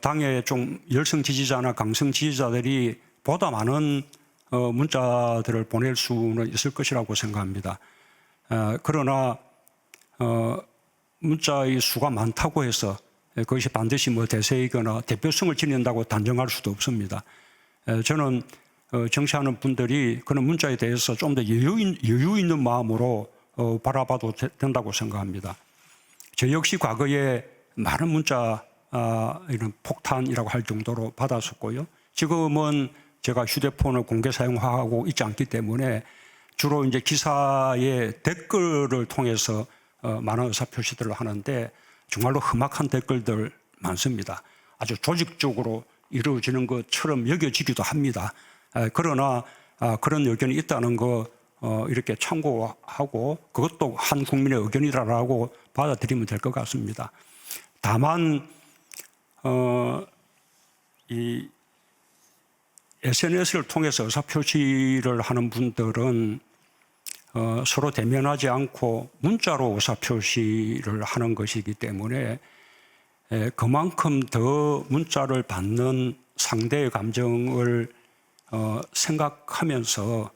당의 좀 열성 지지자나 강성 지지자들이 보다 많은 문자들을 보낼 수는 있을 것이라고 생각합니다. 그러나 문자의 수가 많다고 해서 그것이 반드시 뭐 대세이거나 대표성을 지닌다고 단정할 수도 없습니다. 저는 정치하는 분들이 그런 문자에 대해서 좀 더 여유 있는 마음으로 바라봐도 된다고 생각합니다. 저 역시 과거에 많은 문자 이런 폭탄이라고 할 정도로 받았었고요. 지금은 제가 휴대폰을 공개 사용하고 있지 않기 때문에 주로 이제 기사의 댓글을 통해서 많은 의사표시들을 하는데 정말로 험악한 댓글들 많습니다. 아주 조직적으로 이루어지는 것처럼 여겨지기도 합니다. 그러나 그런 의견이 있다는 거 이렇게 참고하고 그것도 한 국민의 의견이라고 받아들이면 될 것 같습니다. 다만 이 SNS를 통해서 의사표시를 하는 분들은 서로 대면하지 않고 문자로 의사표시를 하는 것이기 때문에 그만큼 더 문자를 받는 상대의 감정을 생각하면서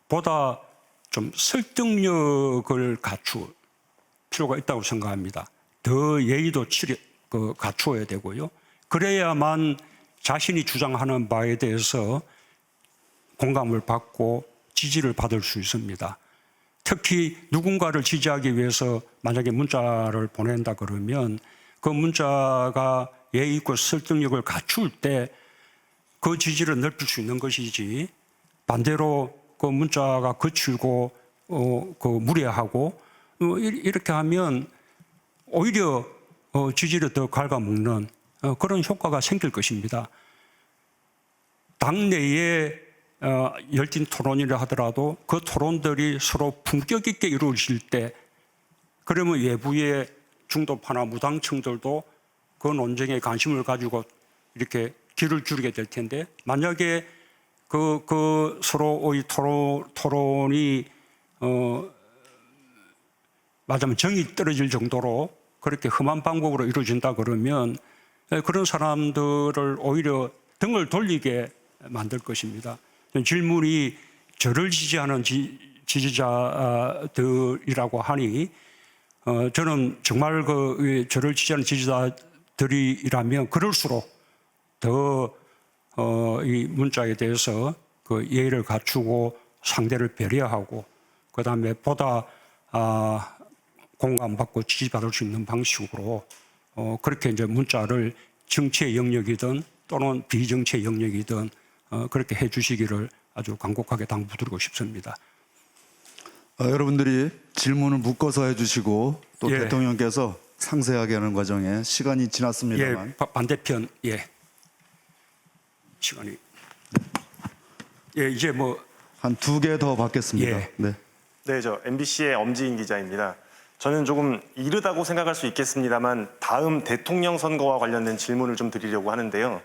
보다 좀 설득력을 갖출 필요가 있다고 생각합니다. 더 예의도 갖추어야 되고요. 그래야만 자신이 주장하는 바에 대해서 공감을 받고 지지를 받을 수 있습니다. 특히 누군가를 지지하기 위해서 만약에 문자를 보낸다 그러면 그 문자가 예의 있고 설득력을 갖출 때 그 지지를 넓힐 수 있는 것이지 반대로 그 문자가 거칠고 그 무례하고 이렇게 하면 오히려 지지를 더 갉아먹는 그런 효과가 생길 것입니다. 당내에 열띤 토론이라 하더라도 그 토론들이 서로 품격 있게 이루어질 때 그러면 외부의 중도파나 무당층들도 그 논쟁에 관심을 가지고 이렇게 귀를 기울이게 될 텐데 만약에 그 서로의 토론이 말하자면 정이 떨어질 정도로 그렇게 험한 방법으로 이루어진다 그러면 그런 사람들을 오히려 등을 돌리게 만들 것입니다. 질문이 저를 지지하는 지지자들이라고 하니 저는 정말 저를 지지하는 지지자들이라면 그럴수록 더 이 문자에 대해서 그 예의를 갖추고 상대를 배려하고 그다음에 보다 공감받고 지지받을 수 있는 방식으로 그렇게 이제 문자를 정치의 영역이든 또는 비정치의 영역이든 그렇게 해주시기를 아주 간곡하게 당부드리고 싶습니다. 여러분들이 질문을 묶어서 해주시고 또 예. 대통령께서 상세하게 하는 과정에 시간이 지났습니다만 반대편 시간이 이제 뭐 한 2개 더 받겠습니다. 예. 네. 네, 저 MBC의 엄지인 기자입니다. 저는 조금 이르다고 생각할 수 있겠습니다만 다음 대통령 선거와 관련된 질문을 좀 드리려고 하는데요.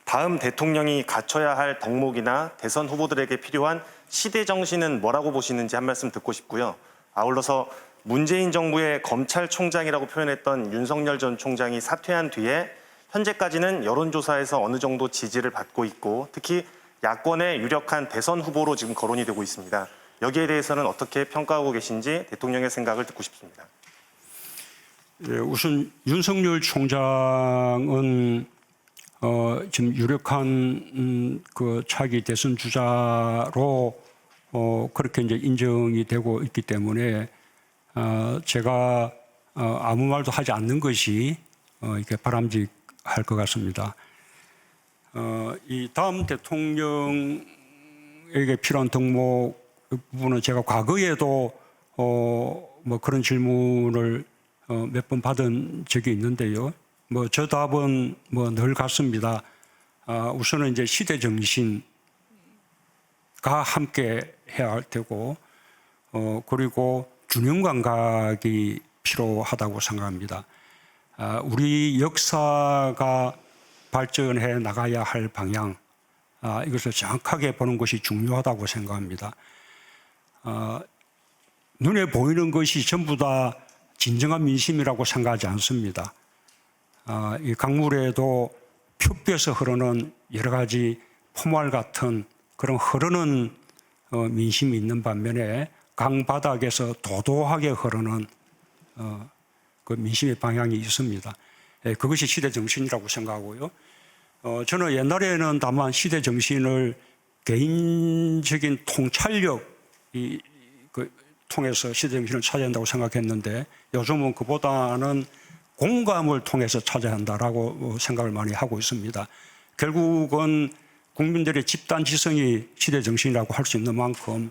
다음 대통령이 갖춰야 할 덕목이나 대선 후보들에게 필요한 시대 정신은 뭐라고 보시는지 한 말씀 듣고 싶고요. 아울러서 문재인 정부의 검찰총장이라고 표현했던 윤석열 전 총장이 사퇴한 뒤에 현재까지는 여론조사에서 어느 정도 지지를 받고 있고 특히 야권의 유력한 대선 후보로 지금 거론이 되고 있습니다. 여기에 대해서는 어떻게 평가하고 계신지 대통령의 생각을 듣고 싶습니다. 예, 우선 윤석열 총장은 지금 유력한 그 차기 대선 주자로 그렇게 이제 인정이 되고 있기 때문에 제가 아무 말도 하지 않는 것이 이렇게 바람직할 것 같습니다. 이 다음 대통령에게 필요한 덕목 부분은 제가 과거에도 뭐 그런 질문을 몇 번 받은 적이 있는데요. 뭐 저 답은 뭐 늘 같습니다. 우선은 이제 시대 정신과 함께 해야 할 테고, 그리고 균형 감각이 필요하다고 생각합니다. 우리 역사가 발전해 나가야 할 방향, 이것을 정확하게 보는 것이 중요하다고 생각합니다. 눈에 보이는 것이 전부 다 진정한 민심이라고 생각하지 않습니다. 이 강물에도 표 흐르는 여러 가지 포말 같은 그런 흐르는 민심이 있는 반면에 강바닥에서 도도하게 흐르는 그 민심의 방향이 있습니다. 그것이 시대 정신이라고 생각하고요. 저는 옛날에는 다만 시대 정신을 개인적인 통찰력 통해서 시대 정신을 찾아야 한다고 생각했는데 요즘은 그보다는 공감을 통해서 찾아야 한다라고 생각을 많이 하고 있습니다. 결국은 국민들의 집단 지성이 시대 정신이라고 할 수 있는 만큼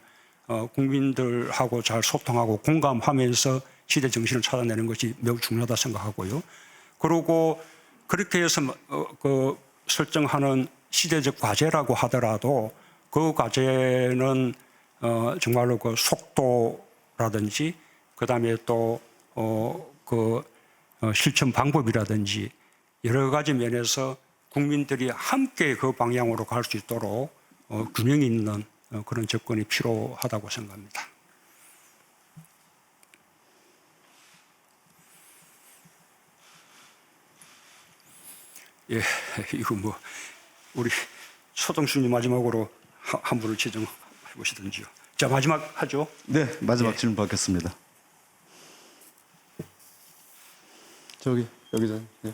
국민들하고 잘 소통하고 공감하면서 시대 정신을 찾아내는 것이 매우 중요하다 생각하고요. 그리고 그렇게 해서 그 설정하는 시대적 과제라고 하더라도 그 과제는 정말로 그 속도라든지 그다음에 또 그 실천 방법이라든지 여러 가지 면에서 국민들이 함께 그 방향으로 갈 수 있도록 균형 있는 그런 접근이 필요하다고 생각합니다. 예, 이거 뭐 우리 소동수님 마지막으로 한 분을 지정해 보시든지요. 자, 마지막 하죠. 네, 마지막 예. 질문 받겠습니다. 여기죠. 예.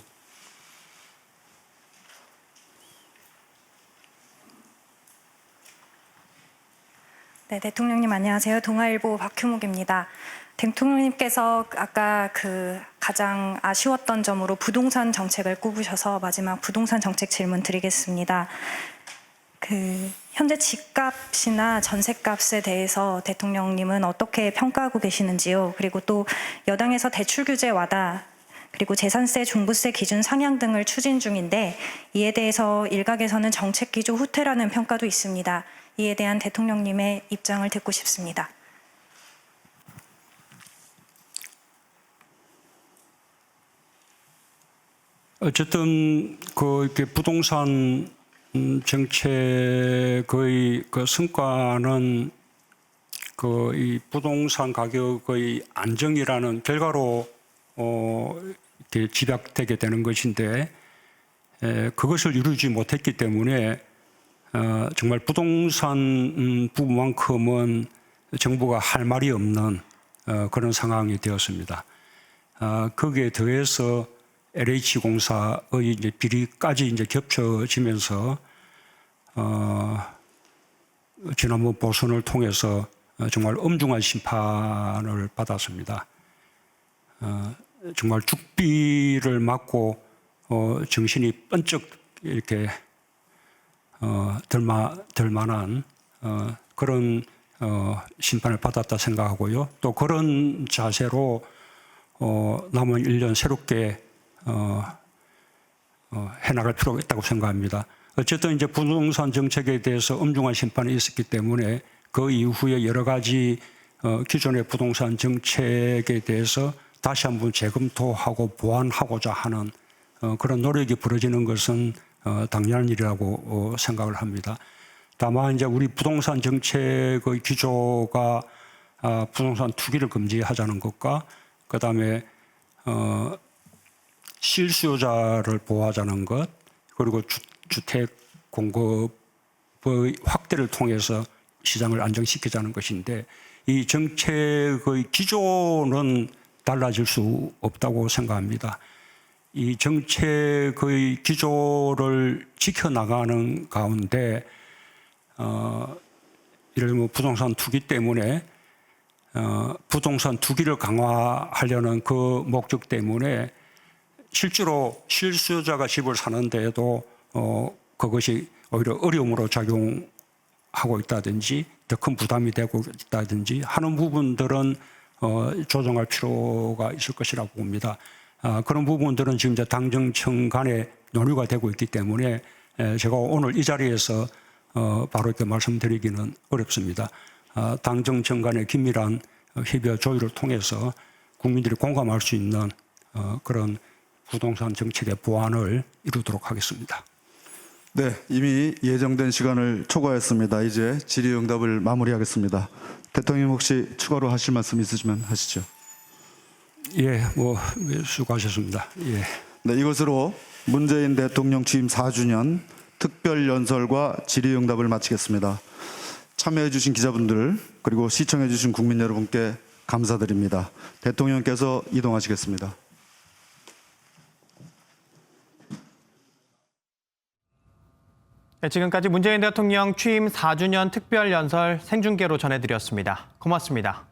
네, 대통령님 안녕하세요. 동아일보 박효묵입니다. 대통령님께서 아까 그 가장 아쉬웠던 점으로 부동산 정책을 꼽으셔서 마지막 부동산 정책 질문 드리겠습니다. 그 현재 집값이나 전셋값에 대해서 대통령님은 어떻게 평가하고 계시는지요? 그리고 또 여당에서 대출 규제 완화 그리고 재산세, 종부세 기준 상향 등을 추진 중인데 이에 대해서 일각에서는 정책 기조 후퇴라는 평가도 있습니다. 이에 대한 대통령님의 입장을 듣고 싶습니다. 어쨌든 그 이렇게 부동산 정책의 그 성과는 그 이 부동산 가격의 안정이라는 결과로 이렇게 집약되게 되는 것인데 그것을 이루지 못했기 때문에 정말 부동산 부분만큼은 정부가 할 말이 없는 그런 상황이 되었습니다. 거기에 더해서 LH공사의 이제 비리까지 이제 겹쳐지면서 지난번 보선을 통해서 정말 엄중한 심판을 받았습니다. 정말 죽비를 맞고 정신이 번쩍 이렇게 들 만한 그런 심판을 받았다 생각하고요. 또 그런 자세로 남은 1년 새롭게 해나갈 필요가 있다고 생각합니다. 어쨌든 이제 부동산 정책에 대해서 엄중한 심판이 있었기 때문에 그 이후에 여러 가지 기존의 부동산 정책에 대해서 다시 한번 재검토하고 보완하고자 하는 그런 노력이 벌어지는 것은 당연한 일이라고 생각을 합니다. 다만 이제 우리 부동산 정책의 기조가 부동산 투기를 금지하자는 것과 그다음에 실수요자를 보호하자는 것, 그리고 주택 공급의 확대를 통해서 시장을 안정시키자는 것인데, 이 정책의 기조는 달라질 수 없다고 생각합니다. 이 정책의 기조를 지켜나가는 가운데 예를 들면 부동산 투기 때문에 부동산 투기를 강화하려는 그 목적 때문에 실제로 실수요자가 집을 사는 데에도 그것이 오히려 어려움으로 작용하고 있다든지 더 큰 부담이 되고 있다든지 하는 부분들은 조정할 필요가 있을 것이라고 봅니다. 그런 부분들은 지금 이제 당정청 간에 논의가 되고 있기 때문에 제가 오늘 이 자리에서 바로 이렇게 말씀드리기는 어렵습니다. 당정청 간의 긴밀한 협의 조율을 통해서 국민들이 공감할 수 있는 그런 부동산 정책의 보완을 이루도록 하겠습니다. 네, 이미 예정된 시간을 초과했습니다. 이제 질의응답을 마무리하겠습니다. 대통령 혹시 추가로 하실 말씀 있으시면 하시죠. 예, 수고하셨습니다. 예. 네, 이것으로 문재인 대통령 취임 4주년 특별연설과 질의응답을 마치겠습니다. 참여해주신 기자분들 그리고 시청해주신 국민 여러분께 감사드립니다. 대통령께서 이동하시겠습니다. 네, 지금까지 문재인 대통령 취임 4주년 특별연설 생중계로 전해드렸습니다. 고맙습니다.